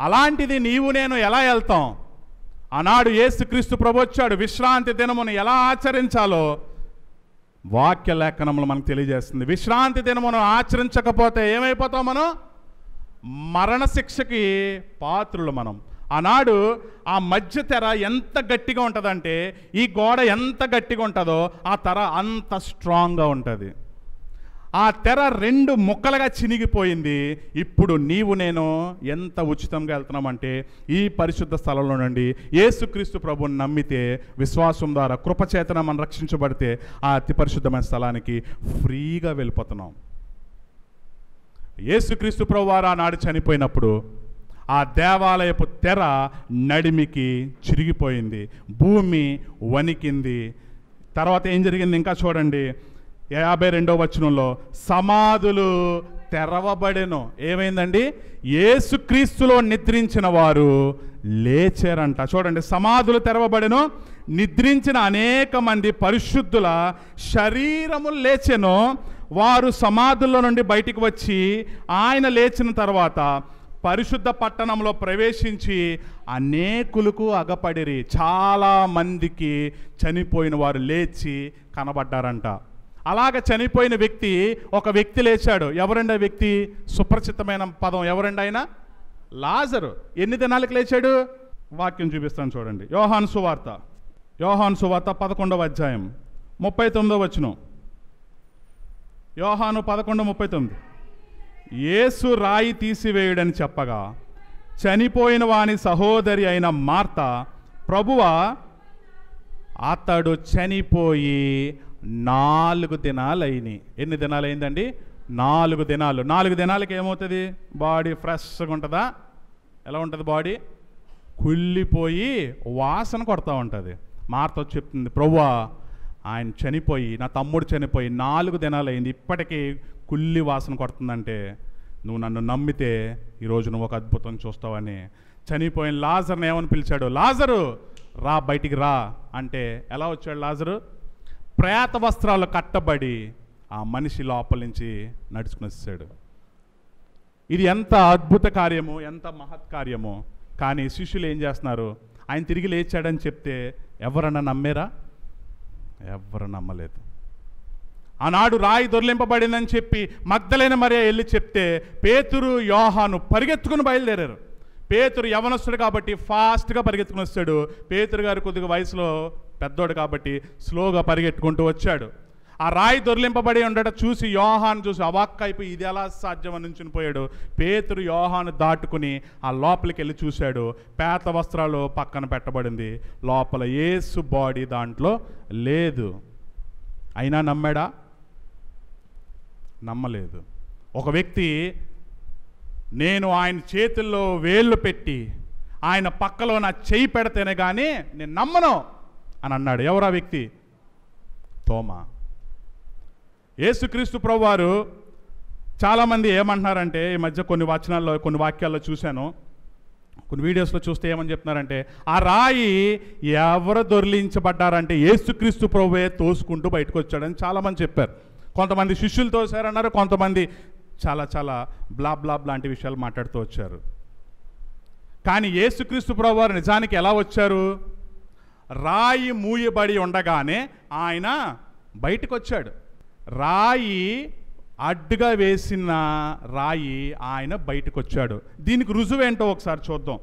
అలాంటిది నీవు నేను ఎలా వెళ్తాం? ఆనాడు యేసుక్రీస్తు ప్రభు వచ్చాడు. విశ్రాంతి దినమును ఎలా ఆచరించాలో వాక్య లేఖనములు మనకు తెలియజేస్తుంది. విశ్రాంతి దినమును ఆచరించకపోతే ఏమైపోతాం? మనం మరణశిక్షకి పాత్రులు. మనం ఆనాడు ఆ మధ్య తెర ఎంత గట్టిగా ఉంటుందంటే, ఈ గోడ ఎంత గట్టిగా ఉంటుందో ఆ తెర అంత స్ట్రాంగ్గా ఉంటుంది. ఆ తెర 2 ముక్కలుగా చినిగిపోయింది. ఇప్పుడు నీవు నేను ఎంత ఉచితంగా వెళ్తున్నామంటే ఈ పరిశుద్ధ స్థలంలో నుండి యేసుక్రీస్తు ప్రభువుని నమ్మితే, విశ్వాసం ద్వారా కృపచేతన మనం రక్షించబడితే ఆ అతి పరిశుద్ధమైన స్థలానికి ఫ్రీగా వెళ్ళిపోతున్నాం. యేసుక్రీస్తు ప్రభువారు ఆనాడు చనిపోయినప్పుడు ఆ దేవాలయపు తెర నడిమికి చిరిగిపోయింది, భూమి వణికింది. తర్వాత ఏం జరిగింది ఇంకా చూడండి, 52వ వచనంలో సమాధులు తెరవబడెను. ఏమైందండి? యేసుక్రీస్తులో నిద్రించిన వారు లేచారంట. చూడండి, సమాధులు తెరవబడెను, నిద్రించిన అనేక మంది పరిశుద్ధుల శరీరములు లేచెను. వారు సమాధుల్లో నుండి బయటికి వచ్చి ఆయన లేచిన తర్వాత పరిశుద్ధ పట్టణంలో ప్రవేశించి అనేకులకు అగపడిరి. చాలా మందికి చనిపోయిన వారు లేచి కనబడ్డారంట. అలాగ చనిపోయిన వ్యక్తి, ఒక వ్యక్తి లేచాడు. ఎవరండి ఆ వ్యక్తి? సుప్రచితమైన పదం. ఎవరండి ఆయన? లాజరు. ఎన్ని దినాలకు లేచాడు? వాక్యం చూపిస్తాను చూడండి. యోహాను సువార్త 11వ అధ్యాయం 39వ వచనం. యోహాను 11:39. యేసు రాయి తీసివేయుడని చెప్పగా చనిపోయిన వాని సహోదరి అయిన మార్త, ప్రభువా అతడు చనిపోయి 4 దినాలైంది. ఎన్ని దినాలైందండి? 4 దినాలు. 4 దినాలకి ఏమవుతుంది? బాడీ ఫ్రెష్గా ఉంటుందా? ఎలా ఉంటుంది బాడీ? కుళ్ళిపోయి వాసన కొడతా ఉంటుంది. మార్త చెప్తుంది, ప్రభువా ఆయన చనిపోయి, నా తమ్ముడు చనిపోయి 4 దినాలైంది, ఇప్పటికీ కుళ్ళి వాసన కొడుతుందంటే నువ్వు నన్ను నమ్మితే ఈరోజు నువ్వు ఒక అద్భుతం చూస్తావని. చనిపోయిన లాజర్ని ఏమని పిలిచాడు? లాజరు రా, బయటికి రా అంటే ఎలా వచ్చాడు లాజరు? ప్రేత వస్త్రాలు కట్టబడి ఆ మనిషి లోపల నుంచి నడుచుకుని వచ్చాడు. ఇది ఎంత అద్భుత కార్యము, ఎంత మహత్కార్యము. కానీ శిష్యులు ఏం చేస్తున్నారు? ఆయన తిరిగి లేచాడని చెప్తే ఎవరన్నా నమ్మారా? ఎవరు నమ్మలేదు. ఆనాడు రాయి దొర్లింపబడిందని చెప్పి మగ్దలైన మరియ వెళ్ళి చెప్తే పేతురు, యోహాను పరిగెత్తుకుని బయలుదేరారు. పేతురు యవనస్తుడు కాబట్టి ఫాస్ట్గా పరిగెత్తుకుని వస్తాడు. పేతురు గారు కొద్దిగా వయసులో పెద్దోడు కాబట్టి స్లోగా పరిగెట్టుకుంటూ వచ్చాడు. ఆ రాయి దొర్లింపబడి ఉండట చూసి యోహాను చూసి అవాక్కైపోయి ఇది ఎలా సాధ్యమని నుంచుని పోయాడు. పేతురు యోహాను దాటుకుని ఆ లోపలికి వెళ్ళి చూశాడు. పేత వస్త్రాలు పక్కన పెట్టబడింది, లోపల యేసు బాడీ దాంట్లో లేదు. అయినా నమ్మాడా? నమ్మలేదు. ఒక వ్యక్తి, నేను ఆయన చేతుల్లో వేళ్ళు పెట్టి ఆయన పక్కలో నా చెయ్యి పెడితేనే కానీ నేను నమ్మను అని అన్నాడు. ఎవరా వ్యక్తి? తోమా. యేసుక్రీస్తు ప్రభువారు చాలామంది ఏమంటున్నారంటే, ఈ మధ్య కొన్ని వచనాల్లో కొన్ని వాక్యాల్లో చూశాను, కొన్ని వీడియోస్లో చూస్తే ఏమని చెప్తున్నారంటే, ఆ రాయి ఎవరు దొర్లించబడ్డారంటే యేసుక్రీస్తు ప్రభువే తోసుకుంటూ బయటకు వచ్చాడని చాలామంది చెప్పారు. కొంతమంది శిష్యులు తోసారన్నారు, కొంతమంది చాలా బ్లా లాంటి విషయాలు మాట్లాడుతూ వచ్చారు. కానీ యేసుక్రీస్తు ప్రభువారు నిజానికి ఎలా వచ్చారు? రాయి మూయబడి ఉండగానే ఆయన బయటకు వచ్చాడు. రాయి అడ్డుగా వేసిన రాయి ఆయన బయటకు వచ్చాడు. దీనికి రుజువేంటో ఒకసారి చూద్దాం.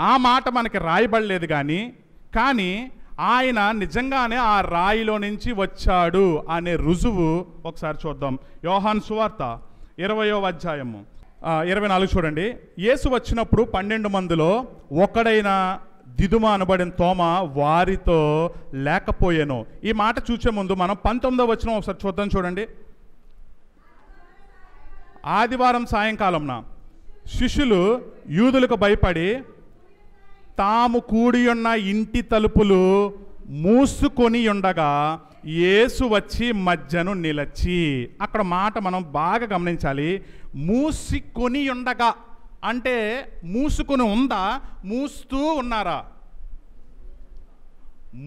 ఆ మాట మనకి రాయబడలేదు కానీ ఆయన నిజంగానే ఆ రాయిలో నుంచి వచ్చాడు అనే రుజువు ఒకసారి చూద్దాం. యోహాను సువార్త 20వ అధ్యాయము 24 చూడండి. యేసు వచ్చినప్పుడు 12 మందిలో ఒకడైన దిదుమ అనబడిన తోమా వారితో లేకపోయాను. ఈ మాట చూసే ముందు మనం 19వ వచనం ఒకసారి చూద్దాం చూడండి. ఆదివారం సాయంకాలంన శిష్యులు యూదులకు భయపడి తాము కూడి ఉన్న ఇంటి తలుపులు మూసుకొని ఉండగా యేసు వచ్చి మధ్యను నిలచి. అక్కడ మాట మనం బాగా గమనించాలి. మూసుకొని ఉండగా అంటే మూసుకొని ఉందా? మూస్తూ ఉన్నారా?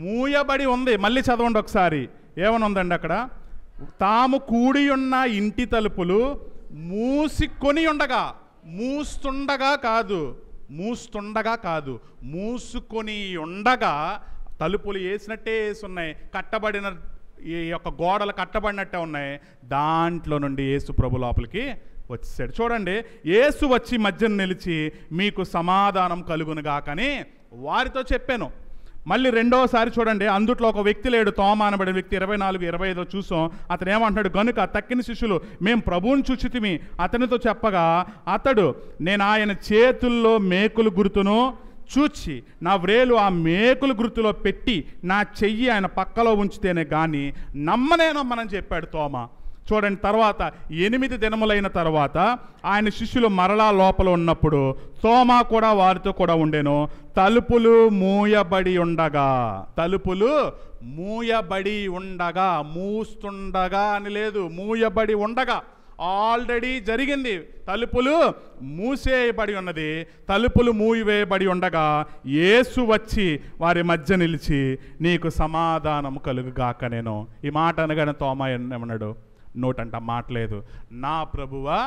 మూయబడి ఉంది. మళ్ళీ చదవండి ఒకసారి. ఏమని ఉందండి అక్కడ? తాము కూడి ఉన్న ఇంటి తలుపులు మూసుకొని ఉండగా. మూస్తుండగా కాదు, మూసుకొని ఉండగా. తలుపులు వేసినట్టే వేసి ఉన్నాయి, కట్టబడిన ఈ యొక్క గోడలు కట్టబడినట్టే ఉన్నాయి. దాంట్లో నుండి యేసు ప్రభు లోపలికి వచ్చాడు. చూడండి, యేసు వచ్చి మధ్యన నిలిచి మీకు సమాధానం కలుగునుగాకని వారితో చెప్పాను. మళ్ళీ రెండోసారి చూడండి, అందుట్లో ఒక వ్యక్తి లేడు, తోమా అనబడిన వ్యక్తి. 24-25 చూసాం. అతను ఏమంటున్నాడు, గనుక తక్కిన శిష్యులు మేము ప్రభువుని చూచితిమి అతనితో చెప్పగా, అతడు నేను ఆయన చేతుల్లో మేకులు గుర్తును చూచి నా వ్రేలు ఆ మేకుల గుర్తులో పెట్టి నా చెయ్యి ఆయన పక్కలో ఉంచితేనే కానీ నమ్మనని చెప్పాడు తోమా. చూడండి, తర్వాత 8 దినములైన తర్వాత ఆయన శిష్యులు మరలా లోపల ఉన్నప్పుడు తోమా కూడా వారితో కూడా ఉండెను. తలుపులు మూయబడి ఉండగా, మూస్తుండగా అని లేదు, మూయబడి ఉండగా. ఆల్రెడీ జరిగింది. తలుపులు మూసేయబడి ఉన్నది. తలుపులు మూయవేయబడి ఉండగా యేసు వచ్చి వారి మధ్య నిలిచి నీకు సమాధానం కలుగుగాక నేను. ఈ మాట అనగానే తోమా ఏమన్నాడు, నోటంట మాట్లేదు, నా ప్రభువా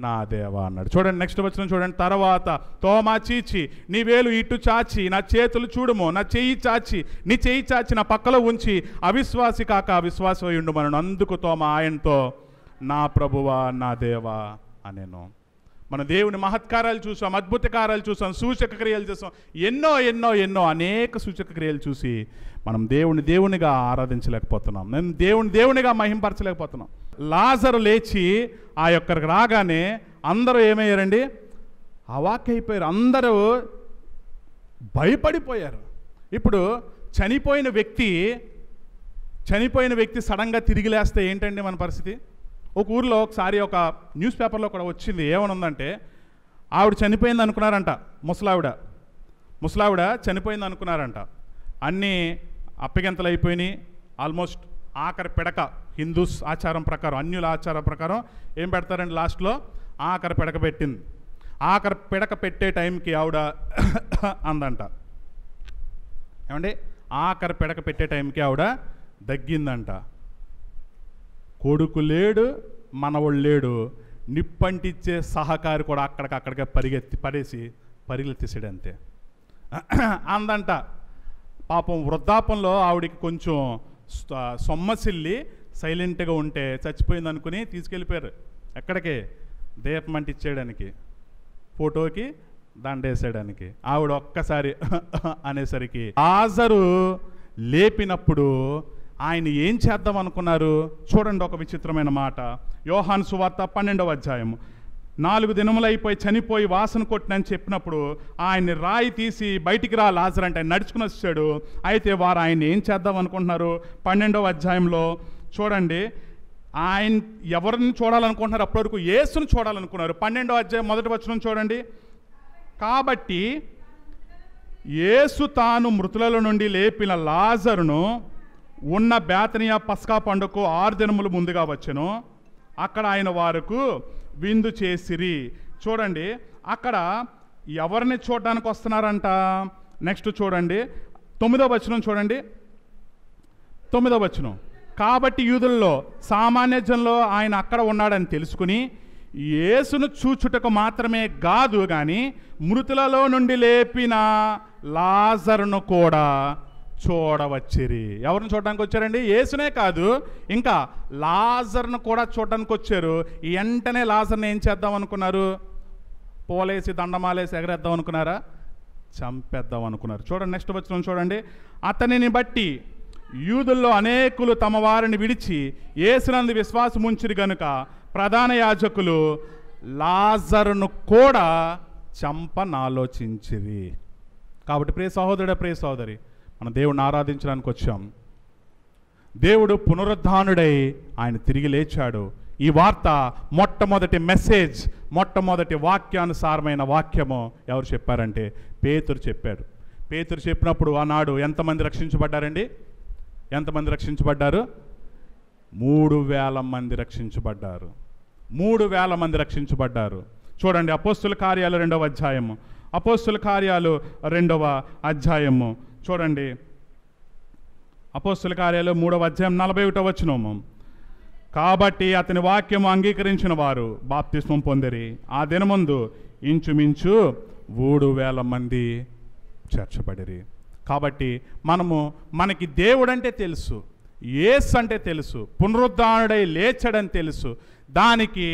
నా దేవా అన్నాడు. చూడండి నెక్స్ట్ వచనం చూడండి. తర్వాత తోమా చీచి నీ వేలు ఇటు చాచి నా చేతులు చూడుము, నా చెయ్యి చాచి నీ చెయ్యి చాచి నా పక్కలో ఉంచి అవిశ్వాసి కాక అవిశ్వాసి అయి ఉండుమనను. అందుకు తోమా ఆయనతో నా ప్రభువా నా దేవా అనేను. మన దేవుని మహత్కారాలు చూసాం, అద్భుత కార్యాలు చూసాం, సూచక క్రియలు చూసాం, ఎన్నో ఎన్నో ఎన్నో అనేక సూచక క్రియలు చూసి మనం దేవునిగా ఆరాధించలేకపోతున్నాం, మేము దేవునిగా మహింపరచలేకపోతున్నాం. లాజరు లేచి ఆ యొక్కడికి రాగానే అందరూ ఏమయ్యారండి, అవాక్కైపోయారు, అందరూ భయపడిపోయారు. ఇప్పుడు చనిపోయిన వ్యక్తి సడన్గా తిరిగి లేస్తే ఏంటండి మన పరిస్థితి? ఒక ఊరిలో ఒకసారి ఒక న్యూస్ పేపర్లో కూడా వచ్చింది. ఏమనుందంటే, ఆవిడ చనిపోయింది అనుకున్నారంట, ముసలావిడ చనిపోయింది అనుకున్నారంట. అన్నీ అప్పగింతలు అయిపోయినాయి. ఆల్మోస్ట్ ఆఖరి పిడక హిందూస్ ఆచారం ప్రకారం, అన్యుల ఆచారం ప్రకారం ఏం పెడతారండి, లాస్ట్లో ఆఖరి పిడక పెట్టింది. ఆఖరి పిడక పెట్టే టైంకి ఆవిడ అందంట. ఏమండి, ఆఖరి పిడక పెట్టే టైంకి ఆవిడ దగ్గిందంట. కొడుకు లేడు, మనవడు లేడు, నిప్పంటిచ్చే సహకారి కూడా అక్కడికక్కడికే పరిగెత్తేసాడు అంతే. అందంట. పాపం వృద్ధాపంలో ఆవిడికి కొంచెం సొమ్మసిల్లి సైలెంట్గా ఉంటే చచ్చిపోయింది అనుకుని తీసుకెళ్ళిపోయారు. ఎక్కడికి? దీపం అంటించేయడానికి, ఫోటోకి దండేసేయడానికి. ఆవిడ ఒక్కసారి అనేసరికి లాజరు లేపినప్పుడు ఆయన ఏం చేద్దాం అనుకున్నారు? చూడండి ఒక విచిత్రమైన మాట. యోహాను సువార్త 12వ అధ్యాయం. 4 దినములు అయిపోయి చనిపోయి వాసన కొట్టినని చెప్పినప్పుడు ఆయన్ని రాయి తీసి బయటికి రా లాజరు అంటే ఆయన నడుచుకుని వచ్చాడు. అయితే వారు ఆయన ఏం చేద్దాం అనుకుంటున్నారు? 12వ అధ్యాయంలో చూడండి, ఆయన ఎవరిని చూడాలనుకుంటున్నారు? అప్పటివరకు యేసును చూడాలనుకున్నారు. 12వ అధ్యాయం 1వ వచనం చూడండి. కాబట్టి యేసు తాను మృతులలో నుండి లేపిన లాజరును ఉన్న బేతనియా పస్కా పండుగకు 6 దినములు ముందుగా వచ్చెను. అక్కడ ఆయన వారికి విందు చేసిరి. చూడండి, అక్కడ ఎవరిని చూడడానికి వస్తున్నారంట? నెక్స్ట్ చూడండి 9వ వచనం చూడండి. 9వ వచనం. కాబట్టి యూదుల్లో సామాన్య జనంలో ఆయన అక్కడ ఉన్నాడని తెలుసుకుని యేసును చూచుటకు మాత్రమే కాదు కానీ మృతులలో నుండి లేపిన లాజరును కూడా చూడవచ్చిరి. ఎవరిని చూడడానికి వచ్చారండి? యేసునే కాదు, ఇంకా లాజర్ను కూడా చూడడానికి వచ్చారు. వెంటనే లాజర్ని ఏం చేద్దాం అనుకున్నారు? పోలేసి దండమాలేసి ఎగరేద్దాం అనుకున్నారా? చంపేద్దాం అనుకున్నారు. చూడండి నెక్స్ట్ వచనం చూడండి. అతనిని బట్టి యూదుల్లో అనేకులు తమ వారిని విడిచి యేసునందు విశ్వాసం ఉంచిరి గనుక ప్రధాన యాజకులు లాజరును కూడా చంపనాలోచించిరి. కాబట్టి ప్రియ సహోదరుడా, ప్రియ సహోదరి, మన దేవుడిని ఆరాధించడానికి వచ్చాం. దేవుడు పునరుద్ధానుడై ఆయన తిరిగి లేచాడు. ఈ వార్త మొట్టమొదటి మెసేజ్, మొట్టమొదటి వాక్యానుసారమైన వాక్యము ఎవరు చెప్పారంటే పేతురు చెప్పాడు. పేతురు చెప్పినప్పుడు ఆనాడు ఎంతమంది రక్షించబడ్డారండి? ఎంతమంది రక్షించబడ్డారు? 3,000 మంది రక్షించబడ్డారు. 3,000 మంది రక్షించబడ్డారు. చూడండి అపోస్తుల కార్యాలు 2వ అధ్యాయము. అపోస్తుల కార్యాలు 2వ అధ్యాయము చూడండి. అపోస్తుల కార్యాలు 3వ అధ్యాయం 41వ వచనము. కాబట్టి అతని వాక్యము అంగీకరించిన వారు బాప్తిస్మం పొందిరి. ఆ దినమందు ఇంచుమించు 3,000 మంది చేర్చబడిరి. కాబట్టి మనకి దేవుడంటే తెలుసు, యేసు అంటే తెలుసు, పునరుద్ధానుడై లేచాడని తెలుసు. దానికి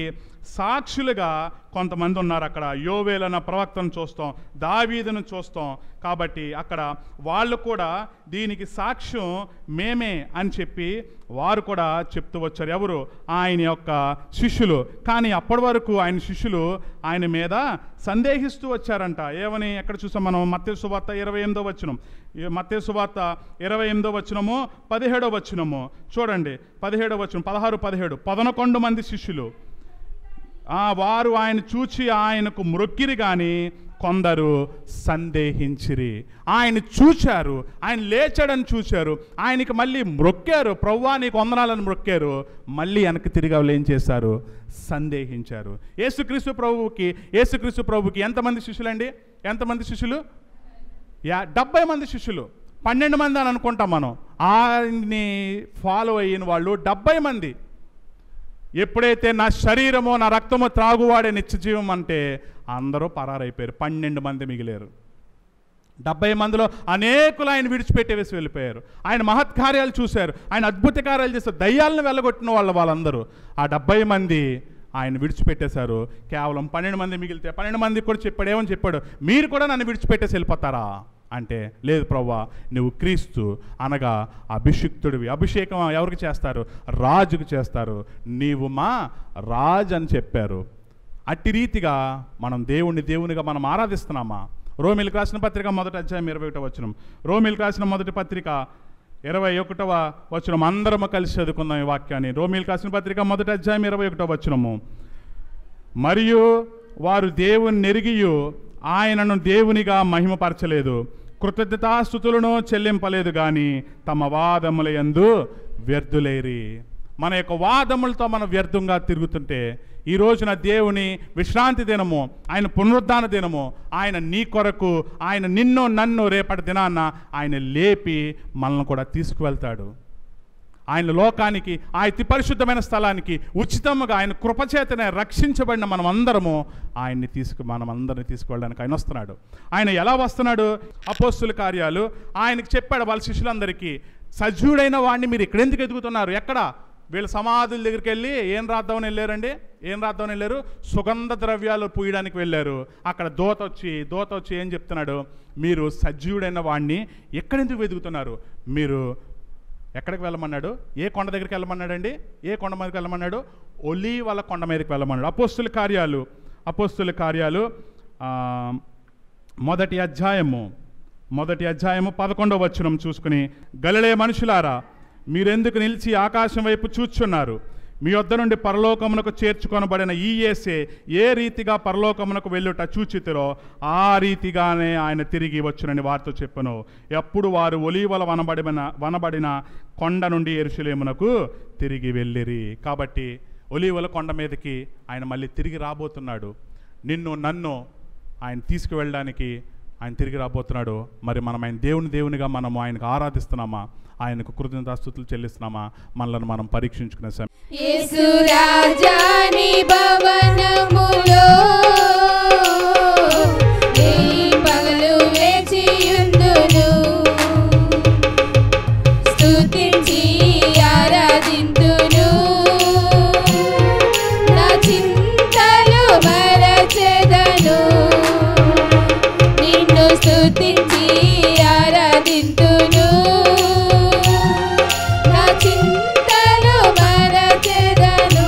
సాక్షులుగా కొంతమంది ఉన్నారు. అక్కడ యోవేలు అన్న ప్రవక్తను చూస్తాం, దావీదును చూస్తాం. కాబట్టి అక్కడ వాళ్ళు కూడా దీనికి సాక్ష్యం మేమే అని చెప్పి వారు కూడా చెప్తూ వచ్చారు. ఎవరు? ఆయన యొక్క శిష్యులు. కానీ అప్పటి వరకు ఆయన శిష్యులు ఆయన మీద సందేహిస్తూ వచ్చారంట. ఏమని ఎక్కడ చూసాం మనం? మత్తయి సువార్త 28వ వచనం, మత్తయి సువార్త 28వ వచనము 17వ వచనము చూడండి. 17వ వచనం, 16, 17. 11 మంది శిష్యులు వారు ఆయన చూచి ఆయనకు మ్రొక్కిరి కానీ కొందరు సందేహించిరి. ఆయన చూశారు, ఆయన లేచాడని చూశారు, ఆయనకి మళ్ళీ మ్రొక్కారు, ప్రభువా నీకు వందనాలని మ్రొక్కారు. మళ్ళీ వెనక్కి తిరిగి వాళ్ళు ఏం చేశారు? సందేహించారు. యేసుక్రీస్తు ప్రభువుకి ఎంతమంది శిష్యులండి? ఎంతమంది శిష్యులు? 70 మంది శిష్యులు. 12 మంది అని అనుకుంటాం మనం. ఆయన్ని ఫాలో అయిన వాళ్ళు 70 మంది. ఎప్పుడైతే నా శరీరమో నా రక్తమో త్రాగువాడే నిత్యజీవం అంటే అందరూ పరారైపోయారు. 12 మంది మిగిలారు. 70 మందిలో అనేకులు ఆయన విడిచిపెట్టేసి వెళ్ళిపోయారు. ఆయన మహత్కార్యాలు చూశారు, ఆయన అద్భుత కార్యాలు చేశారు, దయ్యాలను వెళ్ళగొట్టిన వాళ్ళందరూ ఆ 70 మంది ఆయన విడిచిపెట్టేశారు. కేవలం 12 మంది మిగిలితే 12 మందికి కూడా చెప్పాడు. ఏమని చెప్పాడు? మీరు కూడా నన్ను విడిచిపెట్టేసి వెళ్ళిపోతారా అంటే, లేదు ప్రభువా, నువ్వు క్రీస్తు అనగా అభిషిక్తుడివి. అభిషేకం ఎవరికి చేస్తారు? రాజుకు చేస్తారు. నీవు మా రాజు అని చెప్పారు. అట్టి రీతిగా మనం దేవునిగా మనం ఆరాధిస్తున్నామా? రోమీలకు రాసిన పత్రిక 1వ అధ్యాయం 21వ వచనం. రోమీలకు రాసిన మొదటి పత్రిక 21వ వచనం. అందరము కలిసి చదువుకుందాం ఈ వాక్యాన్ని. రోమీలకు రాసిన పత్రిక 1వ అధ్యాయం 21వ వచనము. మరియు వారు దేవుని నెరిగియు ఆయనను దేవునిగా మహిమపరచలేదు, కృతజ్ఞతాస్తుతులను చెల్లింపలేదు, కానీ తమ వాదముల యందు వ్యర్థులేరి. మన యొక్క వాదములతో మనం వ్యర్థంగా తిరుగుతుంటే ఈ రోజున దేవుని విశ్రాంతి దినము, ఆయన పునరుద్ధాన దినము, ఆయన నీ కొరకు, ఆయన నిన్ను నన్ను రేపటి దినాన్న ఆయన లేపి మనల్ని కూడా తీసుకువెళ్తాడు. ఆయన లోకానికి, ఆ అతి పరిశుద్ధమైన స్థలానికి ఉచితంగా ఆయన కృపచేతనే రక్షించబడిన మనమందరము మనమందరిని తీసుకువెళ్ళడానికి ఆయన వస్తున్నాడు. ఆయన ఎలా వస్తున్నాడు? అపోస్తుల కార్యాలు ఆయనకి చెప్పాడు వాళ్ళ శిష్యులందరికీ, సజీవుడైన వాడిని మీరు ఇక్కడెందుకు ఎదుగుతున్నారు? ఎక్కడ? వీళ్ళ సమాధుల దగ్గరికి వెళ్ళి ఏం రాద్దామని వెళ్ళారు? సుగంధ ద్రవ్యాలు పూయడానికి వెళ్ళారు. అక్కడ దూత వచ్చి ఏం చెప్తున్నాడు? మీరు సజీవుడైన వాడిని ఎక్కడెందుకు వెతుకుతున్నారు? మీరు ఎక్కడికి వెళ్ళమన్నాడు? ఏ కొండ దగ్గరికి వెళ్ళమన్నాడండి? ఏ కొండ మీదకి వెళ్ళమన్నాడు? ఒలీవల కొండ మీదకి వెళ్ళమన్నాడు. అపోస్తుల కార్యాలు మొదటి అధ్యాయము 11వ వచనం చూసుకుని, గలిలయ మనుషులారా, మీరెందుకు నిలిచి ఆకాశం వైపు చూచున్నారు? మీ వద్ద నుండి పరలోకమునకు చేర్చుకొనబడిన ఈ యేసే ఏ రీతిగా పరలోకమునకు వెళ్ళుట చూచితిరో ఆ రీతిగానే ఆయన తిరిగి వచ్చునని వారితో చెప్పెను. ఎప్పుడు వారు ఒలీవల వనబడిన కొండ నుండి యెరూషలేమునకు తిరిగి వెళ్ళిరి. కాబట్టి ఒలీవల కొండ మీదకి ఆయన మళ్ళీ తిరిగి రాబోతున్నాడు. నిన్ను నన్ను ఆయన తీసుకువెళ్ళడానికి ఆయన తిరిగి రాబోతున్నాడు. మరి మనం ఆయన దేవునిగా మనము ఆయనకు ఆరాధిస్తున్నామా? ఆయనకు కృతజ్ఞతాస్తుతులు చెల్లిస్తున్నామా? మనలను మనం పరీక్షించుకునే సమయం. యేసు రాజాని భవనములో పగలు వేచియుందును, స్తుతించి ఆరాధింతును, నా చింతలు మరచెదను, నిన్ను స్తుతించి ఆరాధింతును, నా చింతలు మరచెదను.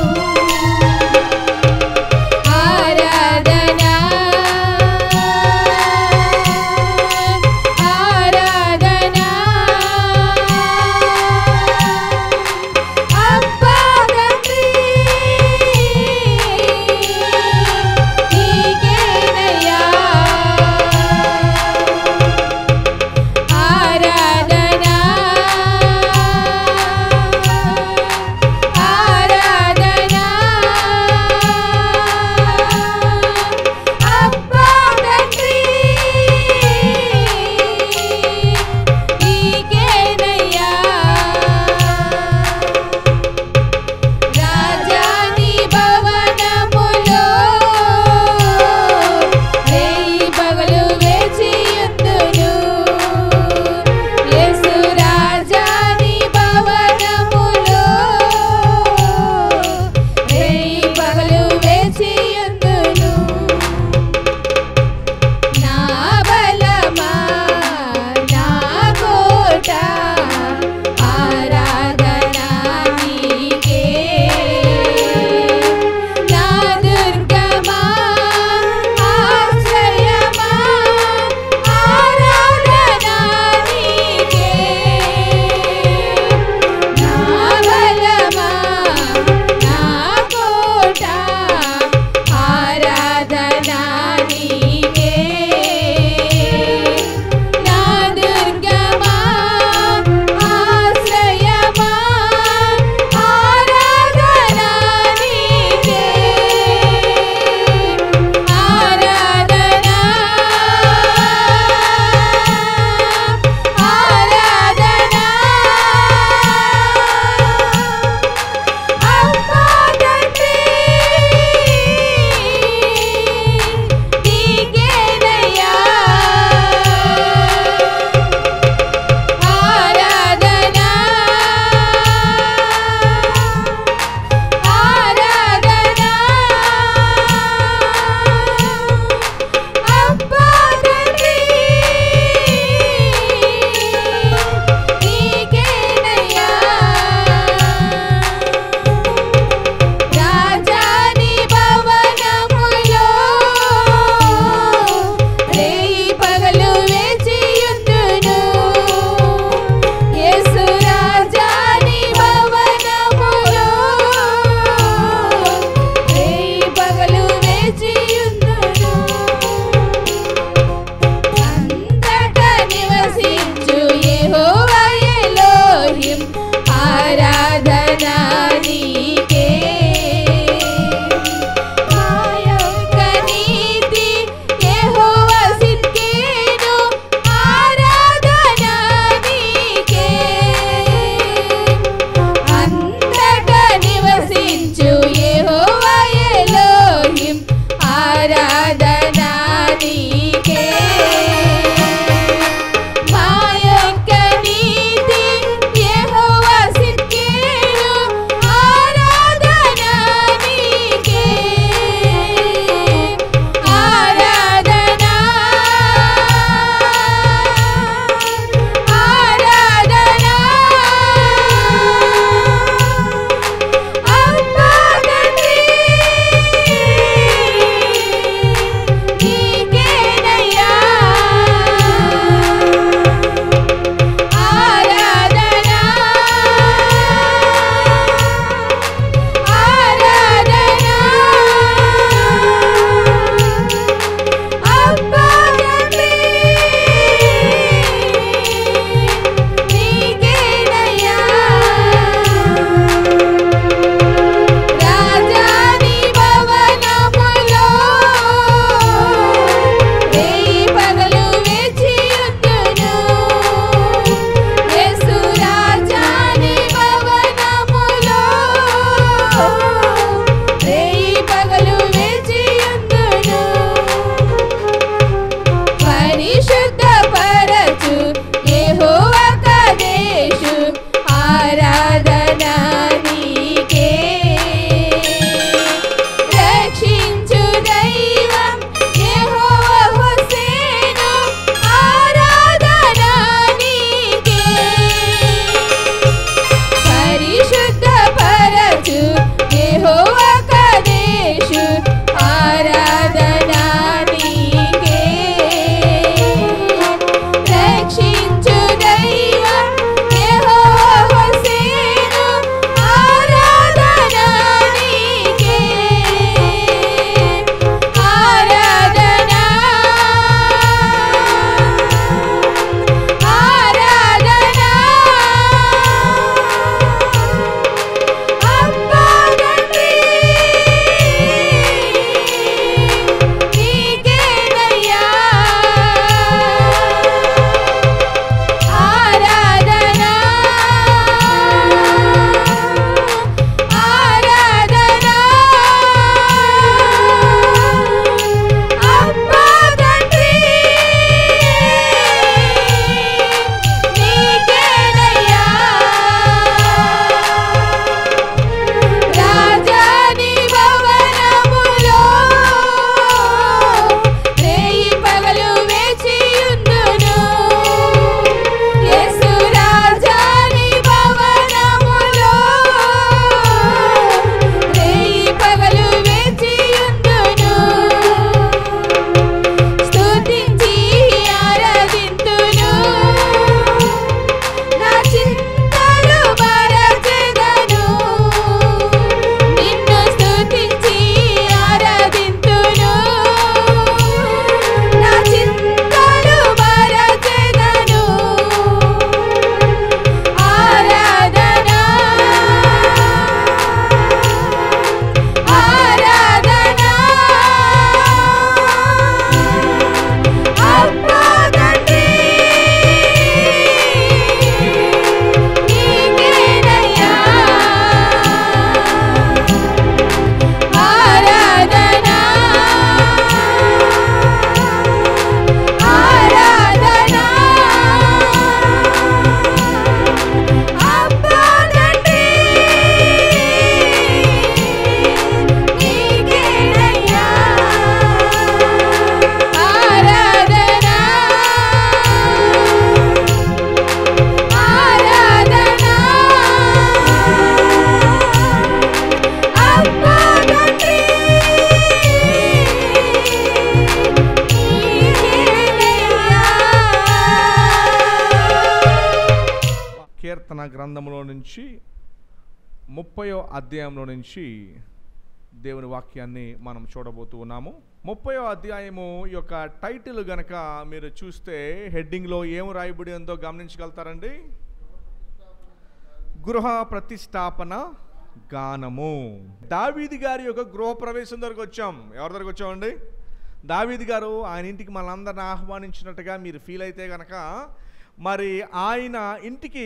గ్రంథంలో నుంచి 30వ అధ్యాయంలో నుంచి దేవుని వాక్యాన్ని మనం చూడబోతూ ఉన్నాము. 30వ అధ్యాయము యొక్క టైటిల్ గనక మీరు చూస్తే హెడ్డింగ్లో ఏం రాయబడి ఉందో గమనించగలుగుతారండి. గృహ ప్రతిష్టాపన గానము. దావీదు గారి యొక్క గృహప్రవేశం దగ్గరకు వచ్చాం. ఎవరి దగ్గరకు వచ్చామండి? దావీదు గారు ఆయన ఇంటికి మనందరిని ఆహ్వానించినట్టుగా మీరు ఫీల్ అయితే కనుక మరి ఆయన ఇంటికి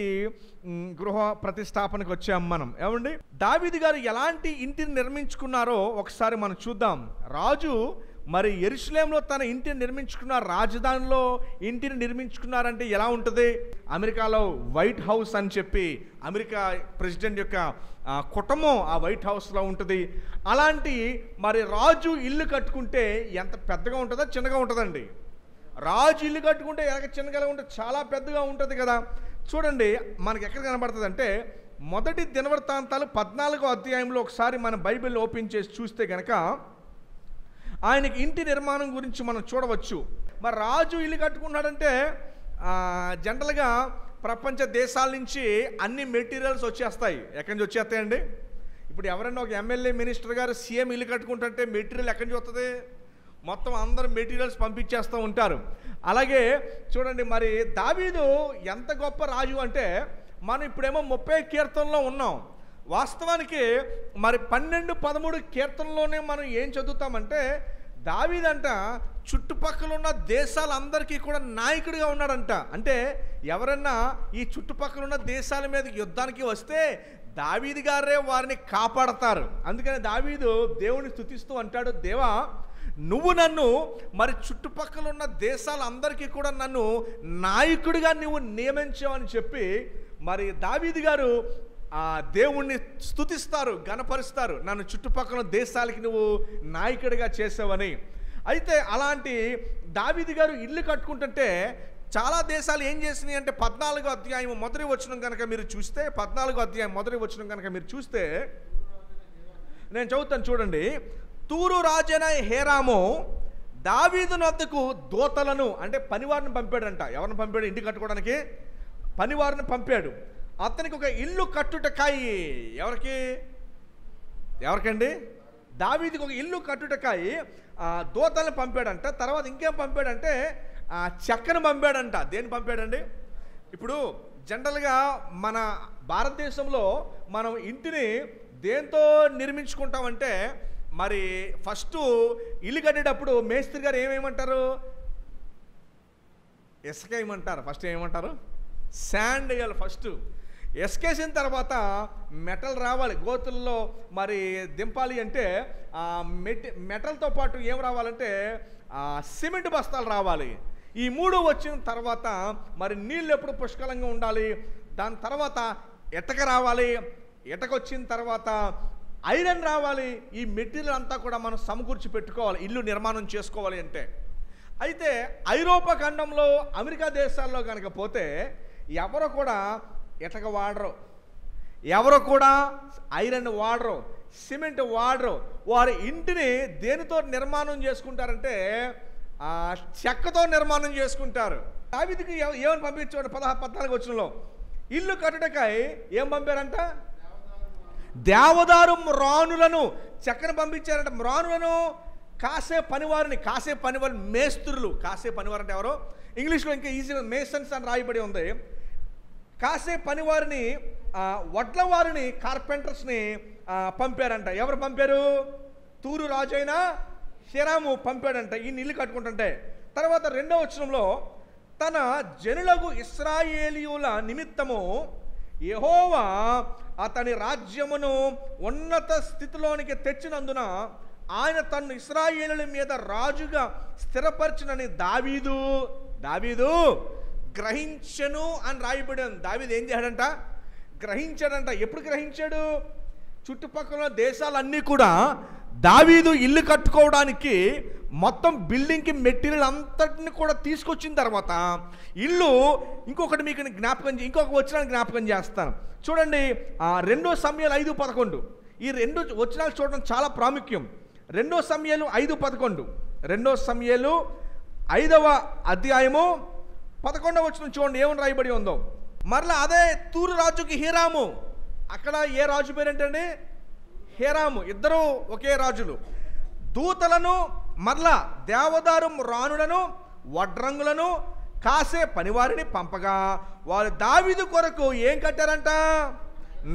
గృహ ప్రతిష్టాపనకు వచ్చాం మనం. ఏమండి, దావీదు గారు ఎలాంటి ఇంటిని నిర్మించుకున్నారో ఒకసారి మనం చూద్దాం. రాజు మరి యెరూషలేములో తన ఇంటిని నిర్మించుకున్నారు, రాజధానిలో ఇంటిని నిర్మించుకున్నారంటే ఎలా ఉంటుంది? అమెరికాలో వైట్ హౌస్ అని చెప్పి అమెరికా ప్రెసిడెంట్ యొక్క కుటుంబం ఆ వైట్ హౌస్లో ఉంటుంది. అలాంటి మరి రాజు ఇల్లు కట్టుకుంటే ఎంత పెద్దగా ఉంటుందో చిన్నగా ఉంటుందండి. రాజు ఇల్లు కట్టుకుంటే ఎలాగ చిన్నగా ఉంటుంది? చాలా పెద్దగా ఉంటుంది కదా. చూడండి మనకి ఎక్కడ కనబడుతుంది అంటే మొదటి దినవృత్తాంతాలు 14వ అధ్యాయంలో ఒకసారి మన బైబిల్ ఓపెన్ చేసి చూస్తే కనుక ఆయనకి ఇంటి నిర్మాణం గురించి మనం చూడవచ్చు. మరి రాజు ఇల్లు కట్టుకున్నాడంటే జనరల్గా ప్రపంచ దేశాల నుంచి అన్ని మెటీరియల్స్ వచ్చేస్తాయి. ఎక్కడి నుంచి వచ్చేస్తాయండి? ఇప్పుడు ఎవరైనా ఒక ఎమ్మెల్యే మినిస్టర్ గారు సీఎం ఇల్లు కట్టుకుంటుంటే మెటీరియల్ ఎక్కడి నుంచి వస్తుంది? మొత్తం అందరూ మెటీరియల్స్ పంపించేస్తూ ఉంటారు. అలాగే చూడండి మరి దావీదు ఎంత గొప్ప రాజు అంటే మనం ఇప్పుడేమో 30 కీర్తనలో ఉన్నాం. వాస్తవానికి మరి 12, 13 కీర్తనలోనే మనం ఏం చదువుతామంటే దావీదంట చుట్టుపక్కల ఉన్న దేశాలందరికీ కూడా నాయకుడిగా ఉన్నాడంట. అంటే ఎవరన్నా ఈ చుట్టుపక్కల ఉన్న దేశాల మీద యుద్ధానికి వస్తే దావీదు గారే వారిని కాపాడతారు. అందుకని దావీదు దేవుని స్తుతిస్తూ అంటాడు, దేవా నువ్వు నన్ను మరి చుట్టుపక్కల ఉన్న దేశాలందరికీ కూడా నన్ను నాయకుడిగా నువ్వు నియమించావని చెప్పి మరి దావీదు గారు ఆ దేవుణ్ణి స్తుతిస్తారు, గణపరుస్తారు. నన్ను చుట్టుపక్కల దేశాలకి నువ్వు నాయకుడిగా చేసావని. అయితే అలాంటి దావీదు గారు ఇల్లు కట్టుకుంటుంటే చాలా దేశాలు ఏం చేసినాయి అంటే 14వ అధ్యాయం మొదటి వచనం కనుక మీరు చూస్తే 14వ అధ్యాయం మొదటి వచనం కనుక మీరు చూస్తే నేను చదువుతాను చూడండి. తూరు రాజైన హేరాము దావీదు వద్దకు దూతలను అంటే పనివారిని పంపాడంట. ఎవరిని పంపాడు? ఇంటి కట్టుకోవడానికి పనివారిని పంపాడు. అతనికి ఒక ఇల్లు కట్టుటకాయి. ఎవరికండి? దావీదుకి ఒక ఇల్లు కట్టుటకాయి దూతలను పంపాడంట. తర్వాత ఇంకేం పంపాడంటే చెక్కను పంపాడంట. దేన్ని పంపాడండి? ఇప్పుడు జనరల్గా మన భారతదేశంలో మనం ఇంటిని దేంతో నిర్మించుకుంటామంటే మరి ఫస్ట్ ఇల్లు కట్టేటప్పుడు మేస్త్రి గారు ఏమేమంటారు? ఇసుక వేయమంటారు. ఫస్ట్ ఏమంటారు? శాండ్ వేయాలి. ఫస్ట్ ఇసుకేసిన తర్వాత మెటల్ రావాలి. గోతుల్లో మరి దింపాలి అంటే మెటల్తో పాటు ఏం రావాలంటే సిమెంట్ బస్తాలు రావాలి. ఈ 3 వచ్చిన తర్వాత మరి నీళ్ళు ఎప్పుడు పుష్కలంగా ఉండాలి. దాని తర్వాత ఇటక రావాలి. ఇటక వచ్చిన తర్వాత ఐరన్ రావాలి. ఈ మెటీరియల్ అంతా కూడా మనం సమకూర్చి పెట్టుకోవాలి ఇల్లు నిర్మాణం చేసుకోవాలి అంటే. అయితే ఐరోపా ఖండంలో అమెరికా దేశాల్లో కనుక పోతే ఎవరు కూడా ఇటక వాడరు, ఎవరు కూడా ఐరన్ వాడరు, సిమెంట్ వాడరు. వారి ఇంటిని దేనితో నిర్మాణం చేసుకుంటారంటే చెక్కతో నిర్మాణం చేసుకుంటారు. దావీదుకి ఏమని పంపించాడు? 14వ వచనంలో ఇల్లు కట్టుటకై ఏం పంపారంట? దేవదారు మ్రానులను చెక్కను పంపించారంట. మ్రానులను కాసే పనివారిని మేస్త్రులు. కాసే పనివారు అంటే ఎవరో ఇంగ్లీష్లో ఇంకా ఈజీగా మేసన్స్ అని రాయబడి ఉంది. కాసే పనివారిని వడ్ల వారిని కార్పెంటర్స్ని పంపారంట. ఎవరు పంపారు? తూరు రాజైన హీరాము పంపాడంట ఈ ఇల్లు కట్టుకుంటుంటే. తర్వాత 2వ వచనంలో తన జనులకు ఇశ్రాయేలీయుల నిమిత్తము యెహోవా అతని రాజ్యమును ఉన్నత స్థితిలోనికి తెచ్చినందున ఆయన తన్ను ఇశ్రాయేలుల మీద రాజుగా స్థిరపరచునని దావీదు గ్రహించెను అని రాయబడి ఉంది. దావీదు ఏం చేశాడంట? గ్రహించాడంట. ఎప్పుడు గ్రహించాడు? చుట్టుపక్కల దేశాలన్నీ కూడా దావీదు ఇల్లు కట్టుకోవడానికి మొత్తం బిల్డింగ్కి మెటీరియల్ అంతటిని కూడా తీసుకొచ్చిన తర్వాత ఇల్లు ఇంకొకటి మీకు ఇంకొక వచనాన్ని జ్ఞాపకం చేస్తాను చూడండి. 2 సమూయేలు 5:11 ఈ 2 వచనాలు చూడడం చాలా ప్రాముఖ్యం. 2 సమూయేలు 5:11 2 సమూయేలు 5వ అధ్యాయము 11వ వచనం చూడండి ఏమని రాయబడి ఉందో. మరలా అదే తూరు రాజుకి హీరాము, అక్కడ ఏ రాజు పేరేంటండి? హీరాము. ఇద్దరు ఒకే రాజులు. దూతలను మరలా దేవదారు రాణులను వడ్రంగులను కాసే పనివారిని పంపగా వారు దావీదు కొరకు ఏం కట్టారంట?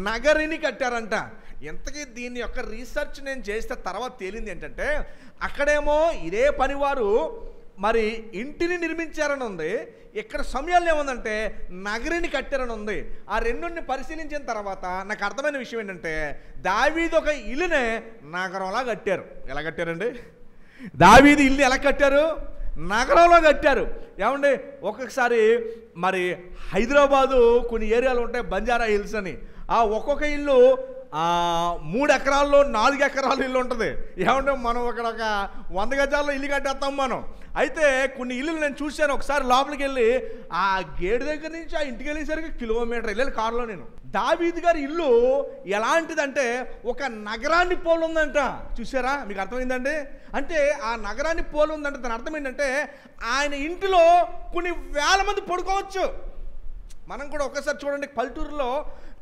నగరిని కట్టారంట. ఇంతకీ దీని యొక్క రీసెర్చ్ నేను చేస్తే తర్వాత తేలింది ఏంటంటే, అక్కడేమో ఇదే పనివారు మరి ఇంటిని నిర్మించారని ఉంది, ఇక్కడ సమయాల్లో ఏముందంటే నగరిని కట్టారని ఉంది. ఆ రెండుని పరిశీలించిన తర్వాత నాకు అర్థమైన విషయం ఏంటంటే, దావీదు ఒక ఇల్లునే నగరంలా కట్టారు. ఎలా కట్టారండి? దావీదు ఇల్లు ఎలా కట్టారు? నగరంలో కట్టారు. ఏమండి, ఒక్కొక్కసారి మరి హైదరాబాదు కొన్ని ఏరియాలు ఉంటాయి, బంజారా హిల్స్ అని. ఆ ఒక్కొక్క ఇల్లు 3 ఎకరాల్లో 4 ఎకరాల ఇల్లు ఉంటుంది. ఏమంటే మనం అక్కడ ఒక 100 గజాల్లో ఇల్లు కట్టేస్తాం మనం. అయితే కొన్ని ఇల్లులు నేను చూశాను. ఒకసారి లోపలికి వెళ్ళి ఆ గేటు దగ్గర నుంచి ఆ ఇంటికి వెళ్ళేసరికి కిలోమీటర్ వెళ్ళాలి కారులో నేను. దావీదు గారి ఇల్లు ఎలాంటిదంటే ఒక నగరాన్ని పోలు ఉందంట. చూసారా? మీకు అర్థమైందండి? అంటే ఆ నగరాన్ని పోలు ఉందంటే దాని అర్థం ఏంటంటే ఆయన ఇంటిలో కొన్ని వేల మంది పడుకోవచ్చు. మనం కూడా ఒకసారి చూడండి, పల్లెటూరులో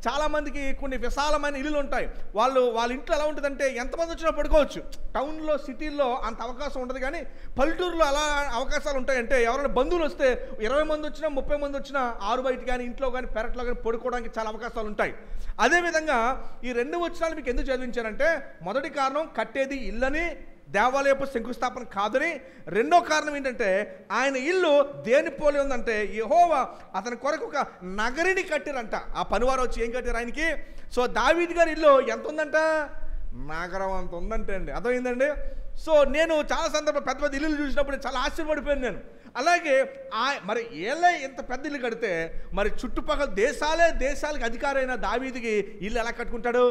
చాలామందికి కొన్ని విశాలమైన ఇల్లులు ఉంటాయి. వాళ్ళ ఇంట్లో ఎలా ఉంటుందంటే ఎంతమంది వచ్చినా పడుకోవచ్చు. టౌన్లో సిటీల్లో అంత అవకాశం ఉండదు, కానీ పల్లెటూరులో అలా అవకాశాలు ఉంటాయంటే ఎవరైనా బంధువులు వస్తే 20 మంది వచ్చినా 30 మంది వచ్చినా ఆరు బయట కానీ ఇంట్లో కానీ పెరట్లో కానీ పడుకోవడానికి చాలా అవకాశాలు ఉంటాయి. అదేవిధంగా ఈ 2 వచనాలు మీకు ఎందుకు చదివించానంటే, మొదటి కారణం కట్టేది ఇల్లని, దేవాలయపు శంకుస్థాపన కాదని. రెండో కారణం ఏంటంటే ఆయన ఇల్లు దేని పోలి ఉందంటే యెహోవా అతని కొరకు ఒక నగరిని కట్టిరంట. ఆ పనివారు వచ్చి ఏం కట్టారు ఆయనకి? సో దావీదు గారి ఇల్లు ఎంత ఉందంట? నగరం అంత ఉందంటే అండి. అర్థమైందండి? సో నేను చాలా సందర్భం పెద్ద పెద్ద ఇల్లులు చూసినప్పుడు చాలా ఆశ్చర్యపడిపోయాను నేను. అలాగే మరి ఏలే ఇంత పెద్ద ఇల్లు కడితే మరి చుట్టుపక్కల దేశాలకు అధికారైన దావీదుకి ఇల్లు ఎలా కట్టుకుంటాడు?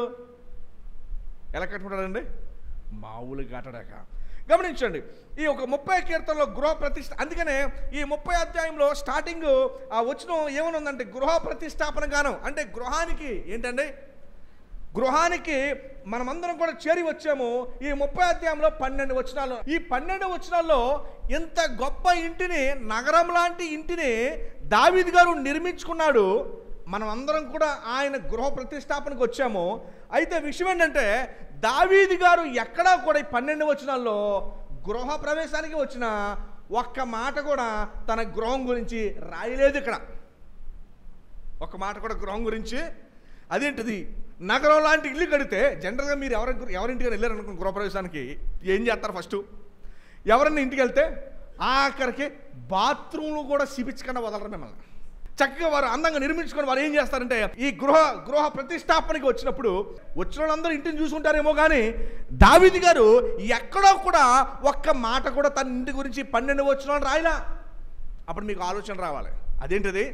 ఎలా కట్టుకుంటాడండి? మామూలుగా కట్టడాక. గమనించండి, ఈ ఒక 30 కీర్తనలో గృహ ప్రతిష్ఠ. అందుకనే ఈ 30 అధ్యాయంలో స్టార్టింగ్ ఆ వచనం ఏమని ఉందంటే గృహ ప్రతిష్టాపన గానం. అంటే గృహానికి ఏంటండి? గృహానికి మనమందరం కూడా చేరి వచ్చాము. ఈ 30 అధ్యాయంలో 12 వచనాలు. ఈ 12 వచనాల్లో ఎంత గొప్ప ఇంటిని, నగరం లాంటి ఇంటిని దావీదు గారు నిర్మించుకున్నాడు. మనం అందరం కూడా ఆయన గృహ ప్రతిష్టాపనకు వచ్చాము. అయితే విషయం ఏంటంటే దావీదు గారు ఎక్కడా కూడా ఈ 12 వచనాల్లో గృహ ప్రవేశానికి వచ్చిన ఒక్క మాట కూడా తన గృహం గురించి రాయలేదు. ఇక్కడ ఒక్క మాట కూడా గృహం గురించి. అదేంటిది? నగరం లాంటి ఇల్లు కడితే జనరల్గా మీరు ఎవరింటికి వెళ్ళారనుకున్న గృహప్రవేశానికి ఏం చేస్తారు? ఫస్ట్ ఎవరన్నా ఇంటికి వెళ్తే ఆఖరికి బాత్రూమ్లు కూడా చూపించకుండా వదలరు మిమ్మల్ని. చక్కగా వారు అందంగా నిర్మించుకొని వారు ఏం చేస్తారంటే ఈ గృహ ప్రతిష్టాపనకి వచ్చినప్పుడు వచ్చిన వాళ్ళందరూ ఇంటిని చూసుకుంటారేమో, కానీ దావీదు గారు ఎక్కడో కూడా ఒక్క మాట కూడా తన ఇంటి గురించి 12 వచనాలు రాయలా. అప్పుడు మీకు ఆలోచన రావాలి, అదేంటిది?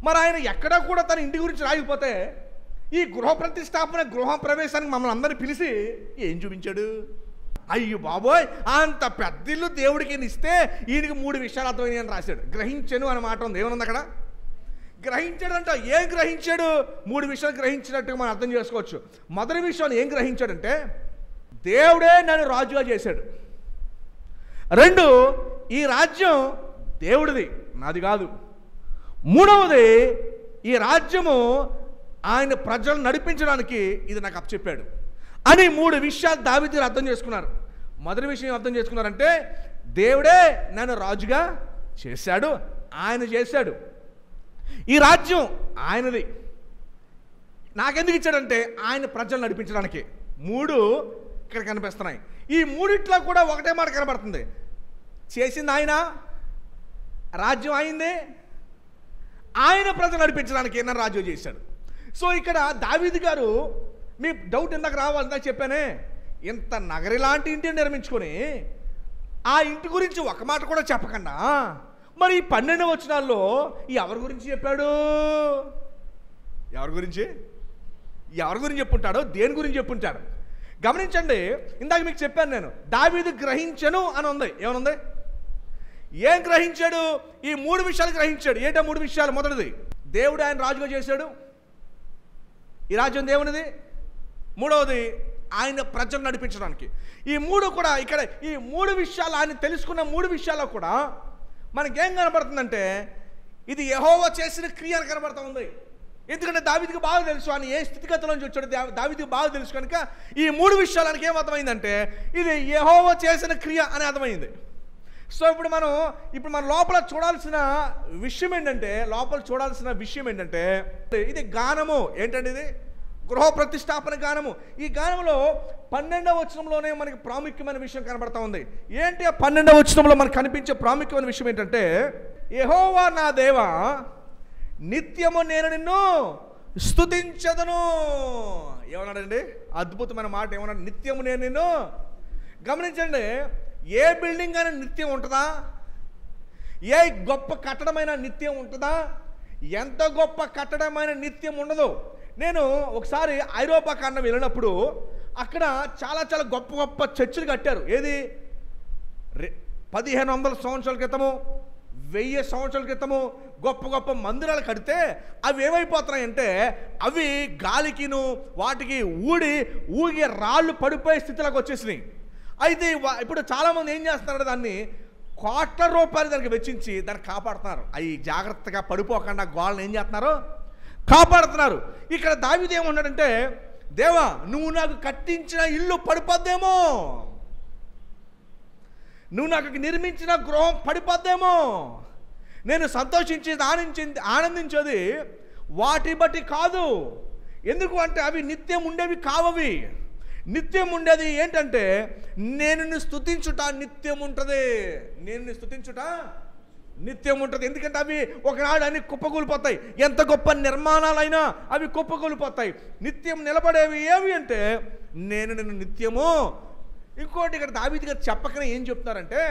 మరి ఆయన ఎక్కడా కూడా తన ఇంటి గురించి రాయకపోతే ఈ గృహ ప్రవేశానికి మమ్మల్ని అందరినీ పిలిచి ఏం చూపించాడు? అయ్యో బాబోయ్, అంత పెద్ద ఇల్లు దేవుడికి ఇస్తే ఈయనకి 3 విషయాలు అర్థమైంది అని రాశాడు. గ్రహించను అనే మాట ఉంది. ఏమనుంది అక్కడ? గ్రహించాడంట. ఏం గ్రహించాడు? 3 విషయాలు గ్రహించినట్టుగా మనం అర్థం చేసుకోవచ్చు. మొదటి విషయం ఏం గ్రహించాడంటే దేవుడే నన్ను రాజుగా చేశాడు. 2, ఈ రాజ్యం దేవుడిది, నాది కాదు. 3వది, ఈ రాజ్యము ఆయన ప్రజలను నడిపించడానికి ఇది నాకు అప్పచెప్పాడు అని 3 విషయాలు దావీదు అర్థం చేసుకున్నారు. మొదటి విషయం అర్థం చేసుకున్నారంటే దేవుడే నన్ను రాజుగా చేశాడు, ఆయన చేశాడు, ఈ రాజ్యం ఆయనది, నాకెందుకు ఇచ్చాడంటే ఆయన ప్రజలు నడిపించడానికి. 3 ఇక్కడ కనిపిస్తున్నాయి. ఈ 3 కూడా ఒకటే మాట కనబడుతుంది, చేసింది ఆయన, రాజ్యం అయింది, ఆయన ప్రజలు నడిపించడానికి నన్ను రాజు చేశాడు. సో ఇక్కడ దావీదు గారు, మీ డౌట్ ఇందాక రావాలంటే చెప్పానే, ఇంత నగరి లాంటి ఇంటిని నిర్మించుకొని ఆ ఇంటి గురించి ఒక మాట కూడా చెప్పకుండా మరి 12 వచనాల్లో ఎవరి గురించి చెప్పాడు? ఎవరి గురించి చెప్పుంటాడో, దేని గురించి చెప్పుంటాడు? గమనించండి, ఇందాక మీకు చెప్పాను నేను, దావీదు గ్రహించను అని ఉంది. ఏమనుంది? ఏం గ్రహించాడు? ఈ 3 విషయాలు గ్రహించాడు. ఏంటో 3 విషయాలు? మొదటిది, దేవుడు ఆయన రాజుగా చేశాడు, ఈ రాజ్యం దేవునిది. 3వది, ఆయన ప్రజలు నడిపించడానికి. ఈ 3 కూడా ఇక్కడ ఈ 3 విషయాలు ఆయన తెలుసుకున్న 3 విషయాల్లో కూడా మనకేం కనబడుతుందంటే ఇది యెహోవా చేసిన క్రియ అని కనబడతా ఉంది. ఎందుకంటే దావీదుకి బాగా తెలుసు ఆయన ఏ స్థితిగతుల నుంచి వచ్చాడు, దావీదుకి బాగా తెలుసు కనుక ఈ 3 విషయాలకి ఏమర్థమైందంటే ఇది యెహోవా చేసిన క్రియ అని అర్థమైంది. సో ఇప్పుడు మనం లోపల చూడాల్సిన విషయం ఏంటంటే ఇది గానము. ఏంటంటే ఇది గృహ ప్రతిష్టాపన గానము. ఈ గానములో 12వ వచనంలోనే మనకి ప్రాముఖ్యమైన విషయం కనబడతా ఉంది. ఏంటి ఆ 12వ వచనంలో మనకు కనిపించే ప్రాముఖ్యమైన విషయం ఏంటంటే యెహోవా నా దేవా నిత్యము నేను నిన్ను స్తుతించదను. ఏమన్నాడండి? అద్భుతమైన మాట. ఏమన్నాడు? నిత్యము నేను నిన్ను. గమనించండి, ఏ బిల్డింగ్ అయినా నిత్యం ఉంటుందా? ఏ గొప్ప కట్టడమైన నిత్యం ఉంటుందా? ఎంత గొప్ప కట్టడమైన నిత్యం ఉండదు. నేను ఒకసారి ఐరోపా ఖండం వెళ్ళినప్పుడు అక్కడ చాలా చాలా గొప్ప గొప్ప చర్చిలు కట్టారు. ఏది 1500 సంవత్సరాల క్రితము, 1000 సంవత్సరాల క్రితము గొప్ప గొప్ప మందిరాలు కడితే అవి ఏమైపోతున్నాయంటే అవి గాలికిను వాటికి ఊగి రాళ్ళు పడిపోయే స్థితిలోకి వచ్చేసినాయి. అయితే ఇప్పుడు చాలామంది ఏం చేస్తున్నారంటే దాన్ని కోట్ల రూపాయలు దానికి వెచ్చించి దాన్ని కాపాడుతున్నారు. అవి జాగ్రత్తగా పడిపోకుండా గోడలను ఏం చేస్తున్నారు? కాపాడుతున్నారు. ఇక్కడ దావీదు ఏమన్నాడంటే దేవా నువ్వు నాకు కట్టించిన ఇల్లు పడిపోద్దేమో, నువ్వు నాకు నిర్మించిన గృహం పడిపోద్దేమో. నేను సంతోషించి ఆనందించేది వాటి బట్టి కాదు. ఎందుకు అంటే అవి నిత్యం ఉండేవి కావవి. నిత్యం ఉండేది ఏంటంటే నేను స్తుతించుట నిత్యం ఉంటుంది. నేను స్తుతించుట నిత్యం ఉంటుంది. ఎందుకంటే అవి ఒకనాడు అన్ని కుప్పకూలిపోతాయి. ఎంత గొప్ప నిర్మాణాలైనా అవి కుప్పకూలిపోతాయి. నిత్యం నిలబడేవి ఏవి అంటే నేను నిన్ను నిత్యము. ఇంకోటి ఇక్కడ దావీదు గారు చెప్పకనే ఏం చెప్తున్నారంటే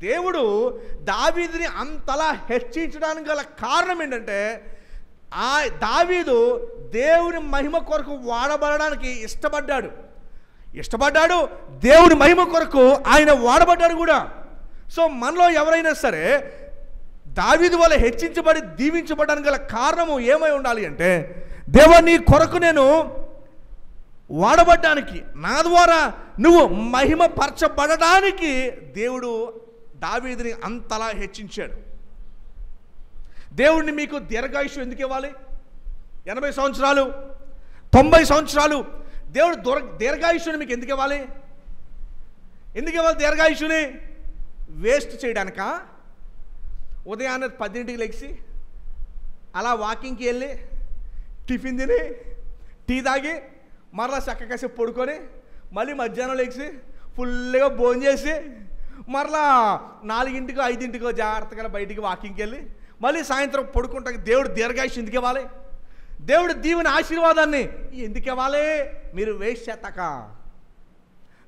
దేవుడు దావీదుని అంతలా హెచ్చించడానికి గల కారణం ఏంటంటే ఆ దావీదు దేవుని మహిమ కొరకు వాడబడడానికి ఇష్టపడ్డాడు. దేవుని మహిమ కొరకు ఆయన వాడబడ్డాడు కూడా. సో మనలో ఎవరైనా సరే దావీదు వల్ల హెచ్చించబడి దీవించబడడానికి గల కారణము ఏమై ఉండాలి అంటే దేవా నీ కొరకు నేను వాడబడ్డానికి, నా ద్వారా నువ్వు మహిమ పరచబడడానికి దేవుడు దావీదుని అంతలా హెచ్చించాడు. దేవుడిని మీకు దీర్ఘాయుష్యం ఎందుకు ఇవ్వాలి? 80 సంవత్సరాలు 90 సంవత్సరాలు దేవుడు దీర్ఘాయుష్యుని మీకు ఎందుకు ఇవ్వాలి? దీర్ఘాయుష్యుని వేస్ట్ చేయడానికా? ఉదయాన్నే 10ంటికి లెగిసి అలా వాకింగ్కి వెళ్ళి టిఫిన్ తిని టీ తాగి మరలా చక్కకాసేపు పడుకొని మళ్ళీ మధ్యాహ్నం లెగిసి ఫుల్గా భోజనం చేసి మరలా 4ంటికో 5ంటికో జాగ్రత్తగా బయటికి వాకింగ్కి వెళ్ళి మళ్ళీ సాయంత్రం పడుకుంటా దేవుడు దీర్ఘాయుష్యం ఎందుకు ఇవ్వాలి? దేవుడు దీవెన ఆశీర్వాదాన్ని ఎందుకు ఇవ్వాలి? మీరు వేస్ట్ చేస్తాక,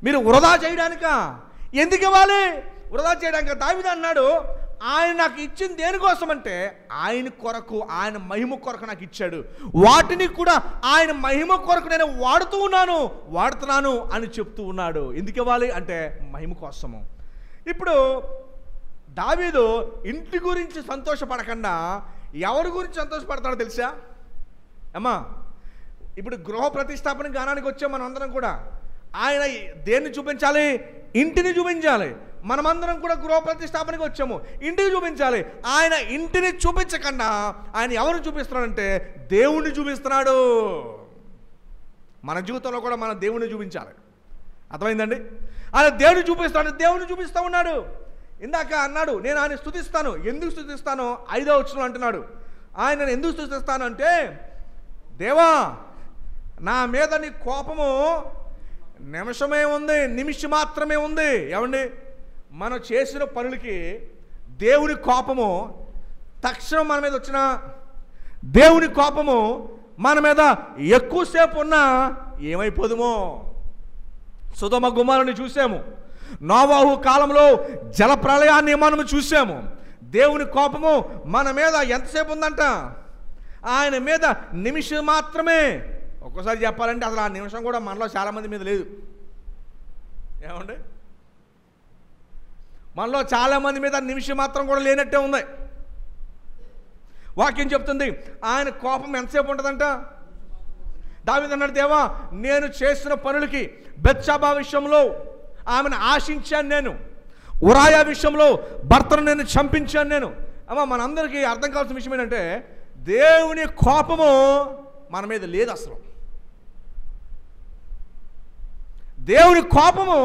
మీరు వృధా చేయడానిక? ఎందుకు ఇవ్వాలి? వృధా చేయడానికి. దావీదు అన్నాడు ఆయన నాకు ఇచ్చింది దేనికోసం అంటే ఆయన కొరకు, ఆయన మహిమ కొరకు నాకు ఇచ్చాడు. వాటిని కూడా ఆయన మహిమ కొరకు నేను వాడుతున్నాను అని చెప్తూ ఉన్నాడు. ఎందుకు ఇవ్వాలి అంటే మహిమ కోసము. ఇప్పుడు దావీదు ఇంటి గురించి సంతోషపడకుండా ఎవరి గురించి సంతోషపడతాడో తెలుసా అమ్మా? ఇప్పుడు గృహ ప్రతిష్టాపన గానానికి వచ్చాం మనం అందరం కూడా. ఆయన దేన్ని చూపించాలి? ఇంటిని చూపించాలి. మనమందరం కూడా గృహ ప్రతిష్టాపనకి వచ్చాము, ఇంటిని చూపించాలి. ఆయన ఇంటిని చూపించకుండా ఆయన ఎవరు చూపిస్తున్నాడంటే దేవుణ్ణి చూపిస్తున్నాడు. మన జీవితంలో కూడా మన దేవుణ్ణి చూపించాలి. అర్థమైందండి? ఆయన దేవుని చూపిస్తూ ఉన్నాడు. ఇందాక అన్నాడు నేను ఆయన స్తుతిస్తాను. ఎందుకు స్తుతిస్తాను? 5వ వచనం అంటున్నాడు. ఆయన ఎందుకు స్తుతిస్తాను అంటే దేవా నా మీద నీ కోపము నిమిషం మాత్రమే ఉంది. ఏమండి, మనం చేసిన పనులకి దేవుని కోపము తక్షణం మన మీద వచ్చిన దేవుని కోపము మన మీద ఎక్కువసేపు ఉన్నా ఏమైపోదుమో. సొదొమ గుమొర్రాని చూసాము. నోవాహు కాలంలో జల ప్రళయాన్ని మనము చూసాము. దేవుని కోపము మన మీద ఎంతసేపు ఉందంట? ఆయన మీద నిమిషం మాత్రమే. ఒక్కోసారి చెప్పాలంటే అసలు ఆ నిమిషం కూడా మనలో చాలామంది మీద లేదు. ఏమండి, మనలో చాలామంది మీద నిమిషం మాత్రం కూడా లేనట్టే ఉంది. వాక్యం చెప్తుంది ఆయన కోపం ఎంతసేపు ఉంటుందంట? దావీదు అన్నాడు దేవా నేను చేసిన పనులకి బెత్షెబా విషయంలో ఆమెను ఆశించాను, నేను ఉరాయా విషయంలో భర్తను నేను చంపించాను, నేను అమ్మ మనందరికీ అర్థం కావాల్సిన విషయం ఏంటంటే దేవుని కోపము మన మీద లేదు అసలు. దేవుని కోపము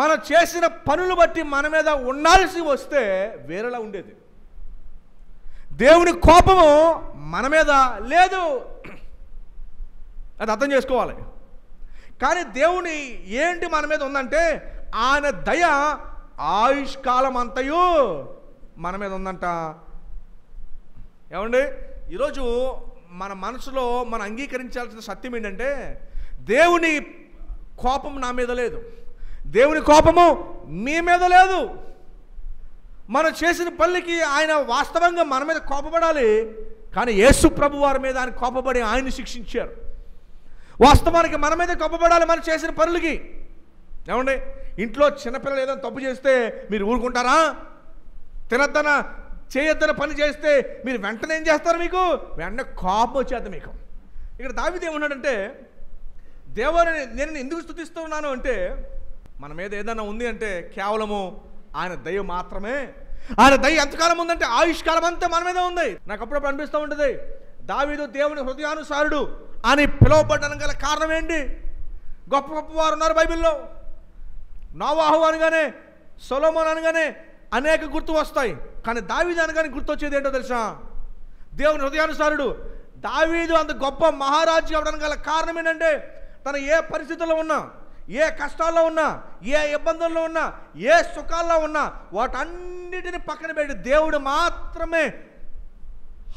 మనం చేసిన పనులు బట్టి మన మీద ఉండాల్సి వస్తే వేరేలా ఉండేది. దేవుని కోపము మన మీద లేదు, అది అర్థం చేసుకోవాలి. కానీ దేవుని ఏంటి మన మీద ఉందంటే ఆయన దయ ఆయుష్కాలం అంతయు మన మీద ఉందంట. ఏమండి, ఈరోజు మన మనసులో మనం అంగీకరించాల్సిన సత్యం ఏంటంటే దేవుని కోపం నా మీద లేదు, దేవుని కోపము మీ మీద లేదు. మనం చేసిన పనులకి ఆయన వాస్తవంగా మన మీద కోపపడాలి, కానీ యేసు ప్రభు వారి మీద ఆయన కోపపడి ఆయన్ని శిక్షించారు. వాస్తవానికి మన మీద కోపపడాలి మనం చేసిన పనులకి. ఏమండి, ఇంట్లో చిన్నపిల్లలు ఏదైనా తప్పు చేస్తే మీరు ఊరుకుంటారా? తినద్దన చేయొద్దన పని చేస్తే మీరు వెంటనే ఏం చేస్తారు? మీకు వెంటనే కోపం వచ్చేది మీకు. ఇక్కడ దావీదు ఏమన్నాడంటే, దేవుని నేను ఎందుకు స్తుతిస్తున్నాను అంటే మన మీద ఏదైనా ఉంది అంటే కేవలము ఆయన దయ మాత్రమే. ఆయన దయ ఎంతకాలం ఉందంటే ఆయుష్కాలం అంతా మన మీద ఉంది. నాకు అప్పుడప్పుడు అనిపిస్తూ ఉంటుంది, దావీదు దేవుని హృదయానుసారుడు అని పిలువబడ్డానికి గల కారణం ఏంటి? గొప్ప గొప్ప వారు ఉన్నారు బైబిల్లో. నోవాహు అనగానే, సొలొమోను అనగానే అనేక గుర్తు వస్తాయి, కానీ దావీదు అనగానే గుర్తొచ్చేది ఏంటో తెలుసా? దేవుని హృదయానుసారుడు. దావీదు అంత గొప్ప మహారాజు అవడానికి గల కారణం ఏంటంటే తను ఏ పరిస్థితుల్లో ఉన్నా, ఏ కష్టాల్లో ఉన్నా, ఏ ఇబ్బందుల్లో ఉన్నా, ఏ సుఖాల్లో ఉన్నా వాటన్నిటిని పక్కన పెట్టి దేవుడు మాత్రమే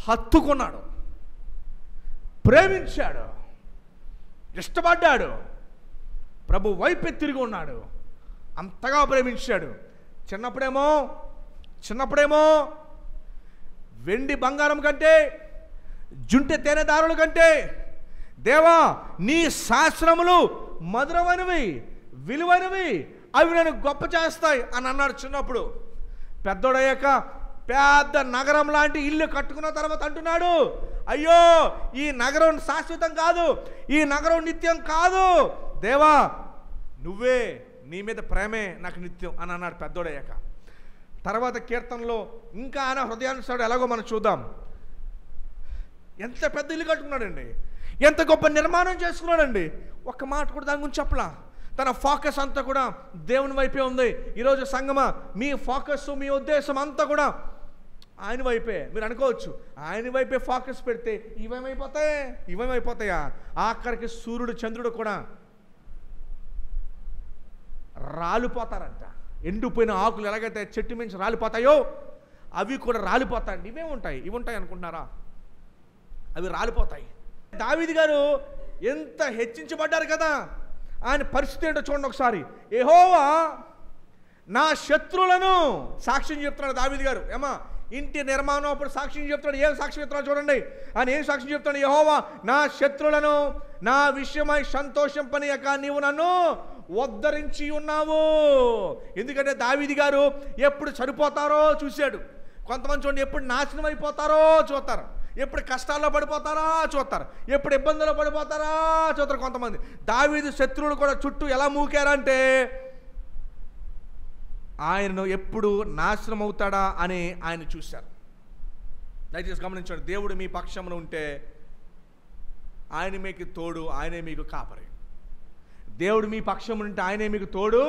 హత్తుకున్నాడు, ప్రేమించాడు, ఇష్టపడ్డాడు, ప్రభు వైపే తిరిగి ఉన్నాడు, అంతగా ప్రేమించాడు. చిన్నప్పుడేమో వెండి బంగారం కంటే, జుంటె తేనెదారుల కంటే దేవా నీ శాస్త్రములు మధురమైనవి, విలువైనవి, అవి నేను గొప్ప చేస్తాయి అని అన్నాడు చిన్నప్పుడు. పెద్దోడయ్యాక పెద్ద నగరం లాంటి ఇల్లు కట్టుకున్న తర్వాత అంటున్నాడు, అయ్యో ఈ నగరం శాశ్వతం కాదు, ఈ నగరం నిత్యం కాదు, దేవా నువ్వే, నీ మీద ప్రేమే నాకు నిత్యం అని అన్నాడు పెద్దోడయ్యాక. తర్వాత కీర్తనలో ఇంకా ఆయన హృదయానుసారుడు ఎలాగో మనం చూద్దాం. ఎంత పెద్ద ఇల్లు కట్టుకున్నాడండి, ఎంత గొప్ప నిర్మాణం చేసుకున్నాడండి. ఒక్క మాట కూడా దాని గురించి చెప్పలా. తన ఫోకస్ అంతా కూడా దేవుని వైపే ఉంది. ఈరోజు సంగమా మీ ఫోకస్, మీ ఉద్దేశం అంతా కూడా ఆయన వైపే. మీరు అనుకోవచ్చు ఆయన వైపే ఫోకస్ పెడితే ఇవేమైపోతాయా? ఆఖరికి సూర్యుడు చంద్రుడు కూడా రాలిపోతారంట. ఎండిపోయిన ఆకులు ఎలాగైతే చెట్టు మించి రాలిపోతాయో అవి కూడా రాలిపోతాయండి. ఇవి ఉంటాయి అనుకుంటున్నారా? అవి రాలిపోతాయి. దావీదు గారు ఎంత హెచ్చించబడ్డారు కదా, ఆయన పరిస్థితి ఏంటో చూడండి ఒకసారి. యెహోవా నా శత్రువులను సాక్ష్యం చెప్తున్నాడు దావీదు గారు. ఏమా ఇంటి నిర్మాణం అప్పుడు సాక్ష్యం చెప్తాడు. ఏం సాక్ష్యం చెప్తున్నాడు చూడండి. ఆయన ఏం సాక్ష్యం చెప్తాడు? యెహోవా నా శత్రువులను నా విషయమై సంతోషింపనీయక నీవు నన్ను ఉద్ధరించి ఉన్నావు. ఎందుకంటే దావీదు గారు ఎప్పుడు చనిపోతారో చూశాడు. కొంతమంది చూడండి ఎప్పుడు నాశనం అయిపోతారో చూస్తారు, ఎప్పుడు కష్టాల్లో పడిపోతారా చూస్తారు, ఎప్పుడు ఇబ్బందుల్లో పడిపోతారా చూస్తారు కొంతమంది. దావీదు శత్రువులు కూడా చుట్టూ ఎలా మూకారంటే ఆయనను ఎప్పుడు నాశనం అవుతాడా అని ఆయన చూశారు. దయచేసి గమనించండి, దేవుడు మీ పక్షంలో ఉంటే ఆయన మీకు తోడు, ఆయనే మీకు కాపరి. దేవుడు మీ పక్షం ఉంటే ఆయనే మీకు తోడు,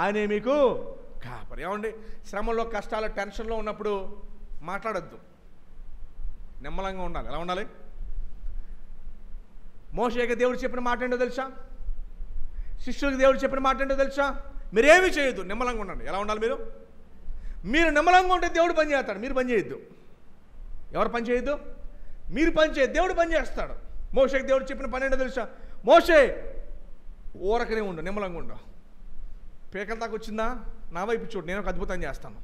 ఆయనే మీకు కాపరి. ఏమండి, శ్రమలో కష్టాలు టెన్షన్లో ఉన్నప్పుడు మాట్లాడొద్దు, నిమ్మలంగా ఉండాలి. ఎలా ఉండాలి? మోషేకి దేవుడు చెప్పిన మాట ఏంటో తెలుసా? శిష్యులకు దేవుడు చెప్పిన మాట ఏంటో తెలుసా? మీరేమీ చేయొద్దు, నిమ్మలంగా ఉండండి. ఎలా ఉండాలి? మీరు నిమ్మలంగా ఉంటే దేవుడు పని చేస్తాడు, మీరు పని చేయొద్దు. ఎవరు పని చేయొద్దు? మీరు పని చేయొద్దు, దేవుడు పని చేస్తాడు. మోషేకి దేవుడు చెప్పిన పని ఏంటో తెలుసా? మోషే ఊరకనే ఉండు, నిమ్మలంగా ఉండు. పేకల దాకా వచ్చిందా నా వైపు చూడు, నేను ఒక అద్భుతం చేస్తాను.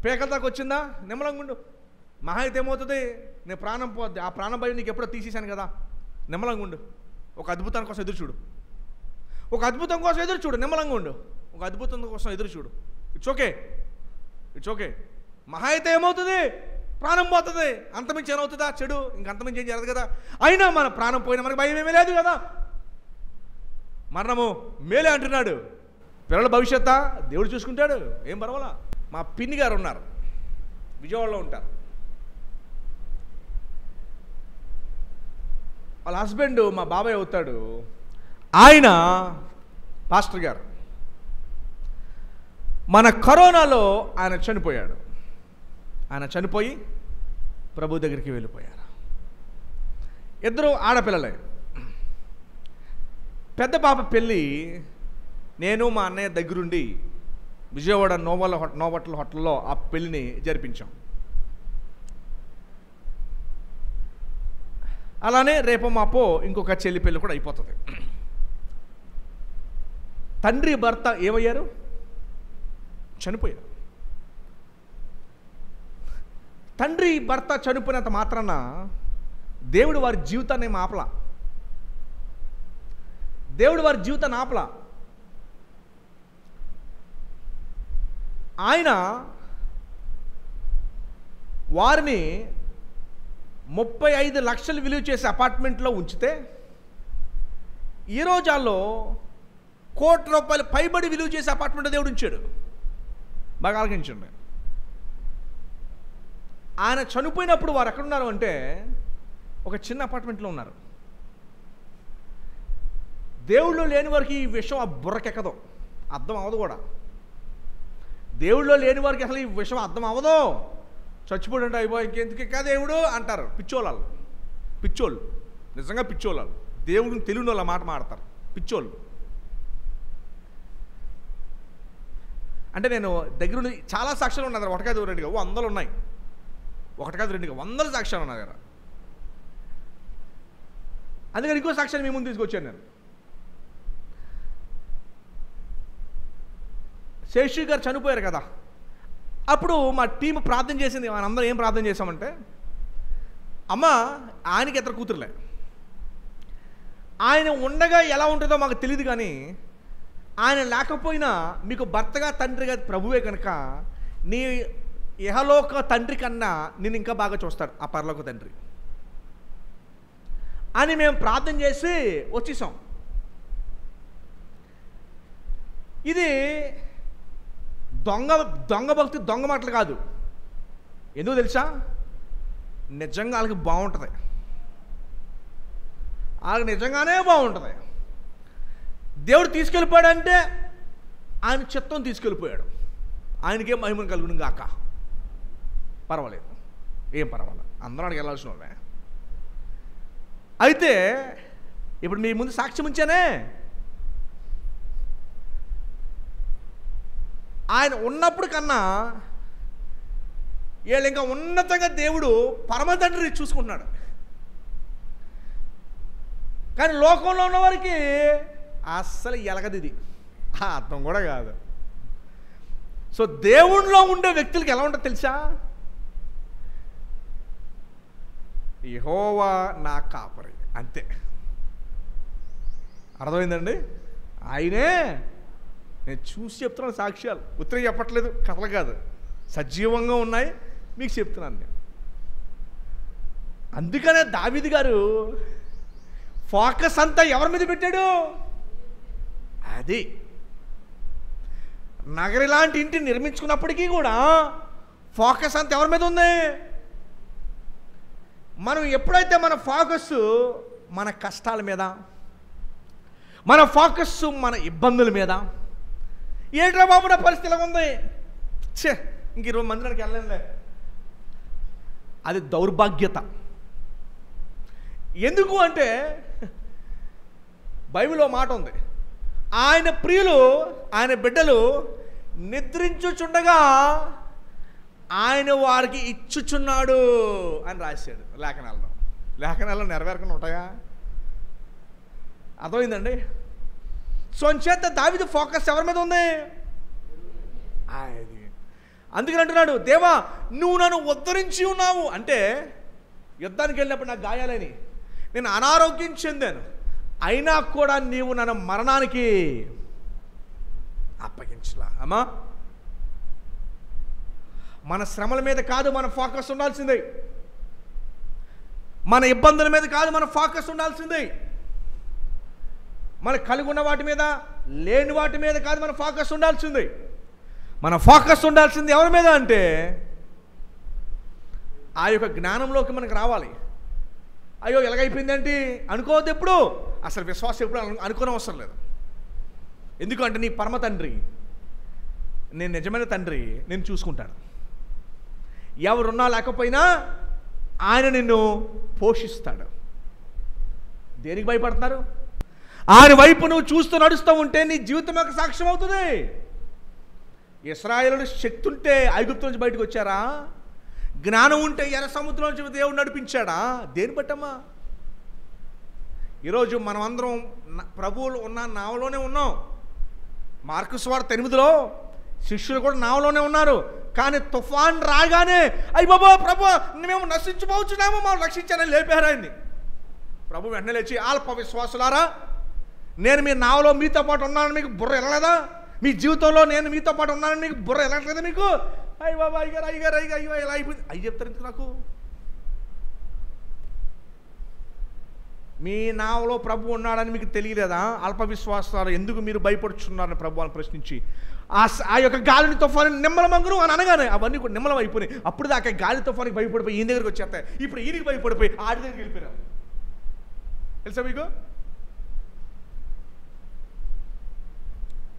పేకల దాకా వచ్చిందా నిమ్మలంగా ఉండు. మహా అయితే ఏమవుతుంది? నేను ప్రాణం పోద్ది, ఆ ప్రాణం భయం నీకు ఎప్పుడో తీసేశాను కదా. నిమ్మలంగా ఉండు, ఒక అద్భుతాన్ని కోసం ఎదురు చూడు, ఒక అద్భుతం కోసం ఎదురు చూడు. నిమ్మలంగా ఉండు, ఒక అద్భుతం కోసం ఎదురు చూడు. It's okay. మహా అయితే ఏమవుతుంది? ప్రాణం పోతుంది. అంతమించి ఏమవుతుందా? చెడు ఇంకంతమించి ఏం జరగదు కదా. అయినా మన ప్రాణం పోయినా మనకు భయం ఏమీ లేదు కదా. మరణము మేలే అంటున్నాడు. పిల్లల భవిష్యత్తు దేవుడు చూసుకుంటాడు, ఏం పర్వాలా. మా పిన్ని గారు ఉన్నారు, విజయవాడలో ఉంటారు. వాళ్ళ హస్బెండ్ మా బాబాయ్ అవుతాడు. ఆయన పాస్టర్ గారు. మన కరోనాలో ఆయన చనిపోయాడు. ఆయన చనిపోయి ప్రభు దగ్గరికి వెళ్ళిపోయారు. ఇద్దరు ఆడపిల్లలే. పెద్ద పాప పెళ్ళి నేను మా అన్నయ్య దగ్గరుండి విజయవాడ నోవట్ల హోటల్లో ఆ పెళ్ళిని జరిపించాం. అలానే రేపు మాపో ఇంకొక చెల్లి పెళ్ళి కూడా అయిపోతుంది. తండ్రి భర్త ఏమయ్యారు? చనిపోయారు. తండ్రి భర్త చనిపోయినంత మాత్రాన దేవుడు వారి జీవితాన్ని ఆపలా. దేవుడు వారి జీవితాన్ని ఆపలా. ఆయన వారిని 35 లక్షలు విలువ చేసే అపార్ట్మెంట్లో ఉంచితే ఈ రోజాల్లో ₹1 కోటి పైబడి విలువ చేసే అపార్ట్మెంట్ దేవుడు ఉంచాడు. బాగా ఆలోచించండి. ఆయన చనిపోయినప్పుడు వారు ఎక్కడున్నారు అంటే ఒక చిన్న అపార్ట్మెంట్లో ఉన్నారు. దేవుళ్ళు లేని వారికి ఈ విషయం ఆ బుర్రకెక్కదు, అర్థం అవ్వదు కూడా. దేవుళ్ళో లేని వారికి అసలు ఈ విషయం అర్థం అవ్వదు. చచ్చిపోయింటే అయిపోయి ఇంకెందుకు ఎక్కా దేవుడు అంటారు. పిచ్చోళ్ళు, పిచ్చోళ్ళు, నిజంగా పిచ్చోళ్ళు. దేవుడిని తెలియని వాళ్ళ మాట మాడతారు, పిచ్చోళ్ళు. అంటే నేను దగ్గర చాలా సాక్ష్యాలు ఉన్నాయి దగ్గర. 1 కాదు 2 కాదు 100 ఉన్నాయి. 1 కాదు 2 కాదు 100 సాక్ష్యాలు ఉన్నాయి దగ్గర. అందుకని ఇంకో సాక్ష్యాన్ని మీ ముందు తీసుకొచ్చాను నేను. శేషి గారు చనిపోయారు కదా, అప్పుడు మా టీం ప్రార్థన చేసింది. మనందరం ఏం ప్రార్థన చేశామంటే, అమ్మ ఆయనకి ఇద్దరు కూతురులే, ఆయన ఉండగా ఎలా ఉంటుందో మాకు తెలియదు, కానీ ఆయన లేకపోయినా మీకు భర్తగా తండ్రిగా ప్రభువే కనుక నీ ఇహలోక తండ్రి కన్నా నేను ఇంకా బాగా చూస్తాడు ఆ పరలోక తండ్రి అని మేము ప్రార్థన చేసి వచ్చేసాం. ఇది దొంగ భక్తి, దొంగ మాటలు కాదు. ఎందుకు తెలుసా? నిజంగా వాళ్ళకి బాగుంటుంది, వాళ్ళకి నిజంగానే బాగుంటుంది. దేవుడు తీసుకెళ్ళిపోయాడంటే ఆయన చిత్తం తీసుకెళ్ళిపోయాడు. ఆయనకేం మహిమను కలుగును గాక. పర్వాలేదు, ఏం పర్వాలేదు, అందరూ అక్కడికి వెళ్ళాల్సిన వాళ్ళే. అయితే ఇప్పుడు మీ ముందు సాక్ష్యం ఉంచానే, ఆయన ఉన్నప్పుడు కన్నా వీళ్ళు ఇంకా ఉన్నతంగా దేవుడు పరమ తండ్రి చూసుకుంటున్నాడు. కానీ లోకంలో ఉన్నవారికి అస్సలు ఎలగదు ఇది, అర్థం కూడా కాదు. సో దేవుణ్ణిలో ఉండే వ్యక్తులకి ఎలా ఉంటుందో తెలుసా? యెహోవా నా కాపరి, అంతే. అర్థమైందండి? ఆయనే. నేను చూసి చెప్తున్నాను సాక్ష్యాలు, ఉత్తరం చెప్పట్లేదు, కథలు కాదు, సజీవంగా ఉన్నాయి మీకు చెప్తున్నాను నేను. అందుకనే దావీదు గారు ఫోకస్ అంతా ఎవరి మీద పెట్టాడు? అది నగరి లాంటి ఇంటిని నిర్మించుకున్నప్పటికీ కూడా ఫోకస్ అంతా ఎవరి మీద ఉంది? మనం ఎప్పుడైతే మన ఫోకస్ మన కష్టాల మీద, మన ఫోకస్ మన ఇబ్బందుల మీద, ఏంట్రా బాబు నా పరిస్థితి ఇలా ఉంది, ఇంక 20 మందిరానికి వెళ్ళంలే, అది దౌర్భాగ్యత. ఎందుకు అంటే బైబిల్లో మాట ఉంది, ఆయన ప్రియులు ఆయన బిడ్డలు నిద్రించుచుండగా ఆయన వారికి ఇచ్చుచున్నాడు అని రాశాడు లేఖనాల్లో. లేఖనాల్లో నెరవేరకుండా ఉంటాయా? అర్థమైందండి? సో అంచేత దావీదు ఫోకస్ ఎవరి మీద ఉంది? అది. అందుకని అంటున్నాడు, దేవా నువ్వు నన్ను ఉద్ధరించి ఉన్నావు అంటే, యుద్ధానికి వెళ్ళినప్పుడు నాకు గాయాలని, నేను అనారోగ్యం చెందాను, అయినా కూడా నీవు నన్ను మరణానికి అప్పగించలా. అమ్మా, మన శ్రమల మీద కాదు మన ఫోకస్ ఉండాల్సిందే, మన ఇబ్బందుల మీద కాదు మన ఫోకస్ ఉండాల్సిందే, మన కలిగి ఉన్న వాటి మీద లేని వాటి మీద కాదు మన ఫోకస్ ఉండాల్సిందే. మన ఫోకస్ ఉండాల్సింది ఎవరి మీద అంటే ఆ యొక్క జ్ఞానంలోకి మనకు రావాలి. అయ్యో ఎలాగైపోయిందేంటి అనుకోవద్దు. ఎప్పుడు అసలు విశ్వాసం ఎప్పుడు అనుకోని అవసరం లేదు. ఎందుకంటే నీ పరమ తండ్రి, నేను నిజమైన తండ్రి, నేను చూసుకుంటాను. ఎవరున్నా లేకపోయినా ఆయన నిన్ను పోషిస్తాడు. దేనికి భయపడుతున్నారు? ఆయన వైపు నువ్వు చూస్తూ నడుస్తూ ఉంటే నీ జీవితం యొక్క సాక్ష్యం అవుతుంది. ఇశ్రాయేలు శక్తి ఉంటే ఐగుప్తు నుంచి బయటకు వచ్చారా? జ్ఞానం ఉంటే ఎర్ర సముద్రం నుంచి దేవుడు నడిపించాడా? దేని బట్టమ్మా? ఈరోజు మనం అందరం ప్రభువులు ఉన్న నావలోనే ఉన్నాం. మార్కు సువార్త 8లో శిష్యులు కూడా నావలోనే ఉన్నారు. కానీ తుఫాన్ రాగానే అయ్య బాబా ప్రభు మేము నశించిపోవచ్చున్నాము, మనం రక్షించానని లేపారు ఆయన్ని. ప్రభు వెంటనే లేచి, అల్ప విశ్వాసులారా, నేను మీ నావలో మీతో పాటు ఉన్నానని మీకు బుర్ర ఎలాగలేదా? మీ జీవితంలో నేను మీతో పాటు ఉన్నానని మీకు బుర్ర ఎలాగలేదా? మీకు అయ్య బాబా అయ్యారు అయ్యో ఎలా అయిపోయింది అయ్యి చెప్తారు ఎందుకు నాకు? మీ నావలో ప్రభు ఉన్నాడని మీకు తెలియలేదా? అల్ప విశ్వాసాలు ఎందుకు మీరు భయపడుచున్నారని ప్రభు అని ప్రశ్నించి ఆ యొక్క గాలిని తుఫాను నిమ్మలమంగును అని అనగానే అవన్నీ కూడా నిమ్మలం అయిపోయినాయి. అప్పుడు దాకా గాలి తుఫానికి భయపడిపోయి ఈయన దగ్గరికి వచ్చేస్తాయి. ఇప్పుడు ఈయనకి భయపడిపోయి ఆడి దగ్గరికి వెళ్ళిపోయారు. తెలుసా మీకు?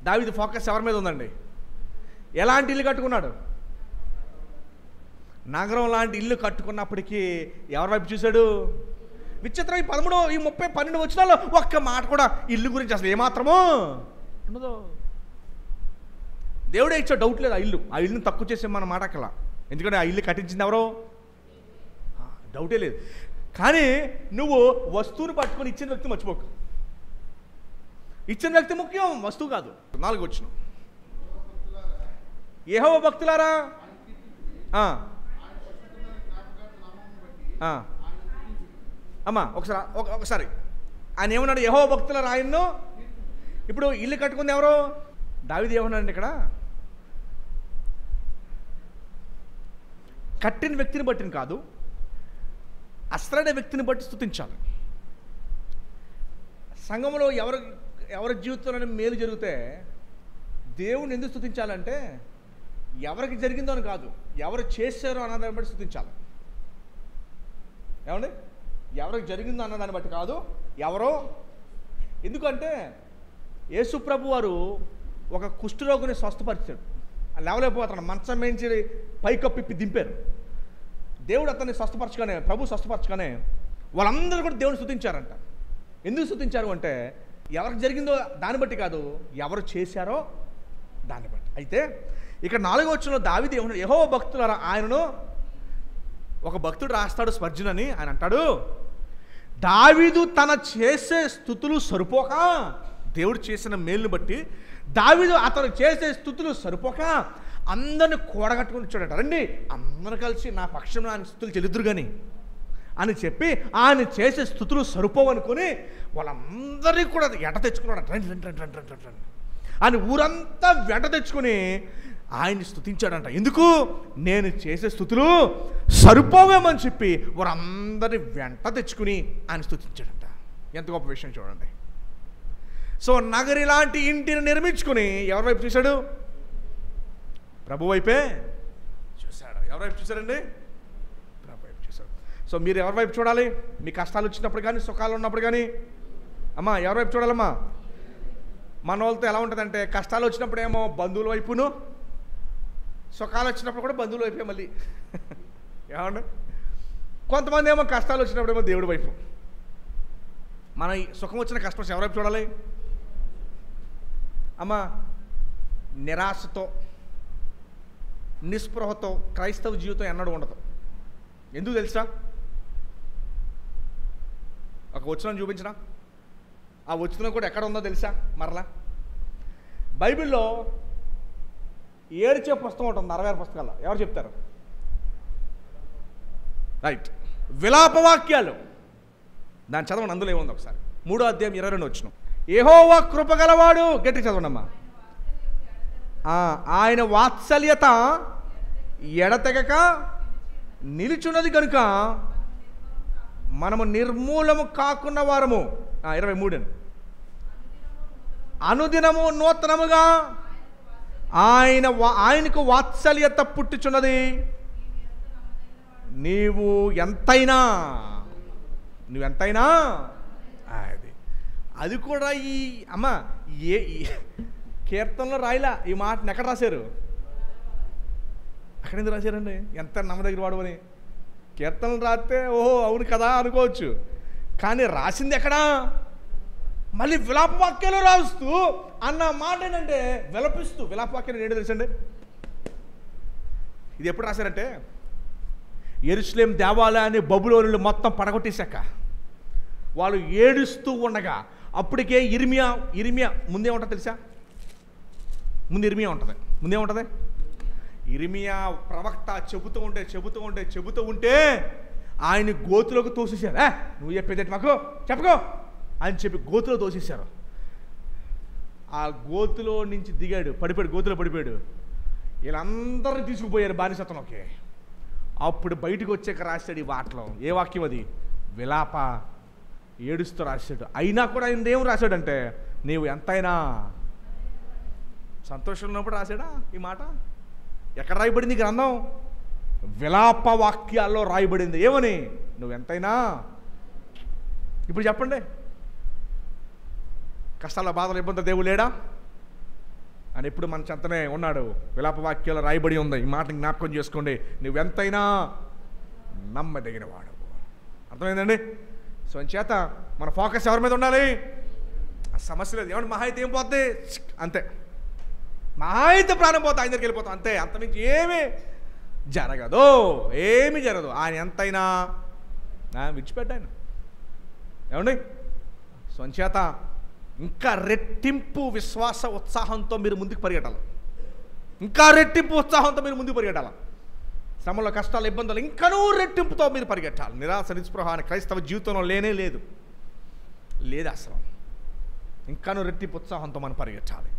దావీదు ఫోకస్ ఎవరి మీద ఉందండి? ఎలాంటి ఇల్లు కట్టుకున్నాడు? నగరం లాంటి ఇల్లు కట్టుకున్నప్పటికీ ఎవరి వైపు చూశాడు? విచిత్రం. ఈ 13 ఈ 30 12 వచనాల్లో ఒక్క మాట కూడా ఇల్లు గురించి అసలు ఏమాత్రమో ఉండదు. దేవుడే ఇచ్చా, డౌట్ లేదు. ఆ ఇల్లుని తక్కువ చేసే మన మాట అక్కల. ఎందుకంటే ఆ ఇల్లు కట్టించింది ఎవరో? డౌటే లేదు. కానీ నువ్వు వస్తువుని పట్టుకొని ఇచ్చిన వ్యక్తి మర్చిపోకు. ఇచ్చిన వ్యక్తి ముఖ్యం, వస్తువు కాదు. 4 వచనం, యెహోవా భక్తులారా అమ్మా ఒకసారి ఆయన ఏమన్నాడు? యెహోవా భక్తులారా ఆయన్ను. ఇప్పుడు ఇల్లు కట్టుకుంది ఎవరు? దావీదు ఏమన్నాడండి ఇక్కడ? కట్టిన వ్యక్తిని బట్టిని కాదు, అసలైన వ్యక్తిని బట్టి స్తుతించాలి. సంఘంలో ఎవరి జీవితంలో మేలు జరిగితే దేవుని ఎందుకు స్తుతించాలంటే ఎవరికి జరిగిందో అని కాదు, ఎవరు చేశారో అన్నదాన్ని బట్టి స్తుతించాలి. ఏమండి? ఎవరికి జరిగిందో అన్నదాన్ని బట్టి కాదు, ఎవరో. ఎందుకంటే యేసు ప్రభు వారు ఒక కుష్ఠరోగిని స్వస్థపరిచాడు. లేవలేకపోతున్నాడు, మంచం మేంచి పైకప్పిప్పి దింపారు. దేవుడు అతన్ని స్వస్థపరచగానే, ప్రభు స్వస్థపరచగానే వాళ్ళందరూ కూడా దేవుని స్తుతించారంట. ఎందుకు స్తుతించారు అంటే ఎవరికి జరిగిందో దాన్ని బట్టి కాదు, ఎవరు చేశారో దాన్ని బట్టి. అయితే ఇక్కడ 4వ వచనంలో దావీదు ఏమన్నాడు? యెహోవా భక్తులారా ఆయనను. ఒక భక్తుడు రాస్తాడు స్పర్జన్ అని, ఆయన అంటాడు, దావీదు తన చేసే స్తుతులు సరిపోక, దేవుడు చేసిన మేలుని బట్టి దావీదు అతను చేసే స్తుతులు సరిపోక అందరిని కూడగట్టుకుని చూడట. రండి అందరూ కలిసి నా పక్షంలో ఆయన స్తుతులు చెల్లిద్దురు కానీ అని చెప్పి ఆయన చేసే స్తుతులు సరిపోవనుకొని వాళ్ళందరినీ కూడా వెంట తెచ్చుకున్నాడు. రండి రండి రండి రండి రండి రండి అని ఊరంతా వెంట తెచ్చుకొని ఆయన్ని స్తుతించాడంట. ఎందుకు? నేను చేసే స్తుతులు సరిపోవేమని చెప్పి వారందరినీ వెంట తెచ్చుకుని ఆయన స్తుతించాడంట. ఎంత గొప్ప విషయం చూడండి. సో నగరి లాంటి ఇంటిని నిర్మించుకుని ఎవరి వైపు చూశాడు? ప్రభు వైపే చూశాడు. ఎవరి వైపు చూశాడండి? ప్రభు వైపు చూశాడు. సో మీరు ఎవరి వైపు చూడాలి? మీ కష్టాలు వచ్చినప్పుడు కానీ, సుఖాలు ఉన్నప్పుడు కానీ, అమ్మా ఎవరి వైపు చూడాలమ్మా? మన వాళ్ళతో ఎలా ఉంటుందంటే, కష్టాలు వచ్చినప్పుడు ఏమో బంధువుల వైపును, సుఖాలు వచ్చినప్పుడు కూడా బంధువుల వైపే మళ్ళీ. ఏమండి? కొంతమంది ఏమో కష్టాలు వచ్చినప్పుడు ఏమో దేవుడి వైపు. మన సుఖం వచ్చిన కష్టం ఎవరి వైపు చూడాలి? అమ్మా నిరాశతో, నిస్పృహతో క్రైస్తవ జీవితం ఎన్నడూ ఉండదు. ఎందుకు తెలుసా? ఒక వచనం చూపించరా? ఆ వచనం కూడా ఎక్కడ ఉందో తెలుసా? మరలా బైబిల్లో ఏడ్చే పుస్తకం ఉంటుంది 66 పుస్తకాల్లో. ఎవరు చెప్తారు? రైట్, విలాపవాక్యాలు. దాని చదవండి, అందులో ఏముంది ఒకసారి. 3వ అధ్యాయం 22వ వచనం. యెహోవా కృపగలవాడు, గట్టి చదవండమ్మా. ఆయన వాత్సల్యత ఎడతెగక నిలుచున్నది కనుక మనము నిర్మూలము కాకున్న వారము. 23 అనుదినము నూతనముగా ఆయనకు వాత్సల్యత పుట్టుచున్నది, నీవు ఎంతైనా అది కూడా ఈ అమ్మ కీర్తనలో రాయలా ఈ మాటను ఎక్కడ రాశారు? అక్కడ ఎందుకు రాశారండి? ఎంత నమ్మదగిన వాడు అని కీర్తనలు రాస్తే ఓహో అవును కదా అనుకోవచ్చు, కానీ రాసింది ఎక్కడా? మళ్ళీ విలాపవాక్యాలు రాస్తూ అన్న మాట ఏంటంటే విలపిస్తూ. విలాపవాక్యం ఏంటో తెలుసండి? ఇది ఎప్పుడు రాశారంటే యెరూషలేము దేవాలయాన్ని బబులోనులు మొత్తం పడగొట్టేశాక వాళ్ళు ఏడుస్తూ ఉండగా అప్పటికే ఇర్మియా ముందే ఉంటుంది తెలుసా? ముందు ఇర్మియా ఉంటుంది. ముందేముంటుంది? ఇర్మియా ప్రవక్త చెబుతూ ఉంటే ఆయన గోతులోకి తోసేశారు. నువ్వు చెప్పేది మాకు చెప్పుకో అని చెప్పి గోతులో తోసేశారు. ఆ గోతులో నుంచి దిగాడు, గోతులో పడిపోయాడు. వీళ్ళందరినీ తీసుకుపోయారు బానిసత్వంలోకి. అప్పుడు బయటకు వచ్చాక రాశాడు ఈ వాటలో. ఏ వాక్యం అది? విలాప ఏడుస్తూ రాశాడు. అయినా కూడా ఆయన ఏం రాశాడంటే నీవు ఎంతైనా సంతోషం ఉన్నప్పుడు రాశాడా ఈ మాట? ఎక్కడ రాయబడింది గ్రంథం? విలాప వాక్యాల్లో రాయబడింది. ఏమని? నువ్వు ఎంతైనా. ఇప్పుడు చెప్పండి, కష్టాల బాధలు ఇబ్బంది దేవుడు లేడా అని ఎప్పుడు మన చెంతనే ఉన్నాడు. విలాప వాక్యాల్లో రాయబడి ఉంది. ఈ మాట జ్ఞాపకం చేసుకోండి, నువ్వెంతైనా నమ్మదగిన వాడు. అర్థమైందండి? సో చేత మన ఫోకస్ ఎవరి మీద ఉండాలి? ఆ సమస్య లేదు. ఏమన్నా మహా అయితే ఏం పోద్ది? అంతే. మహా అయితే ప్రాణం పోతే ఆయన దగ్గరికి వెళ్ళిపోతాం అంతే. అంతమించి ఏమీ జరగదు. ఆయన ఎంతైనా విడిచిపెట్టాను. ఏమండి? సో చేత ఇంకా రెట్టింపు విశ్వాస ఉత్సాహంతో మీరు ముందుకు పరిగెట్టాలి. శ్రమలో కష్టాలు ఇబ్బందులు ఇంకనూ రెట్టింపుతో మీరు పరిగెట్టాలి. నిరాశ నిస్పృహ అని క్రైస్తవ జీవితంలో లేదు అసలు. ఇంకనూ రెట్టింపు ఉత్సాహంతో మనం పరిగెట్టాలి.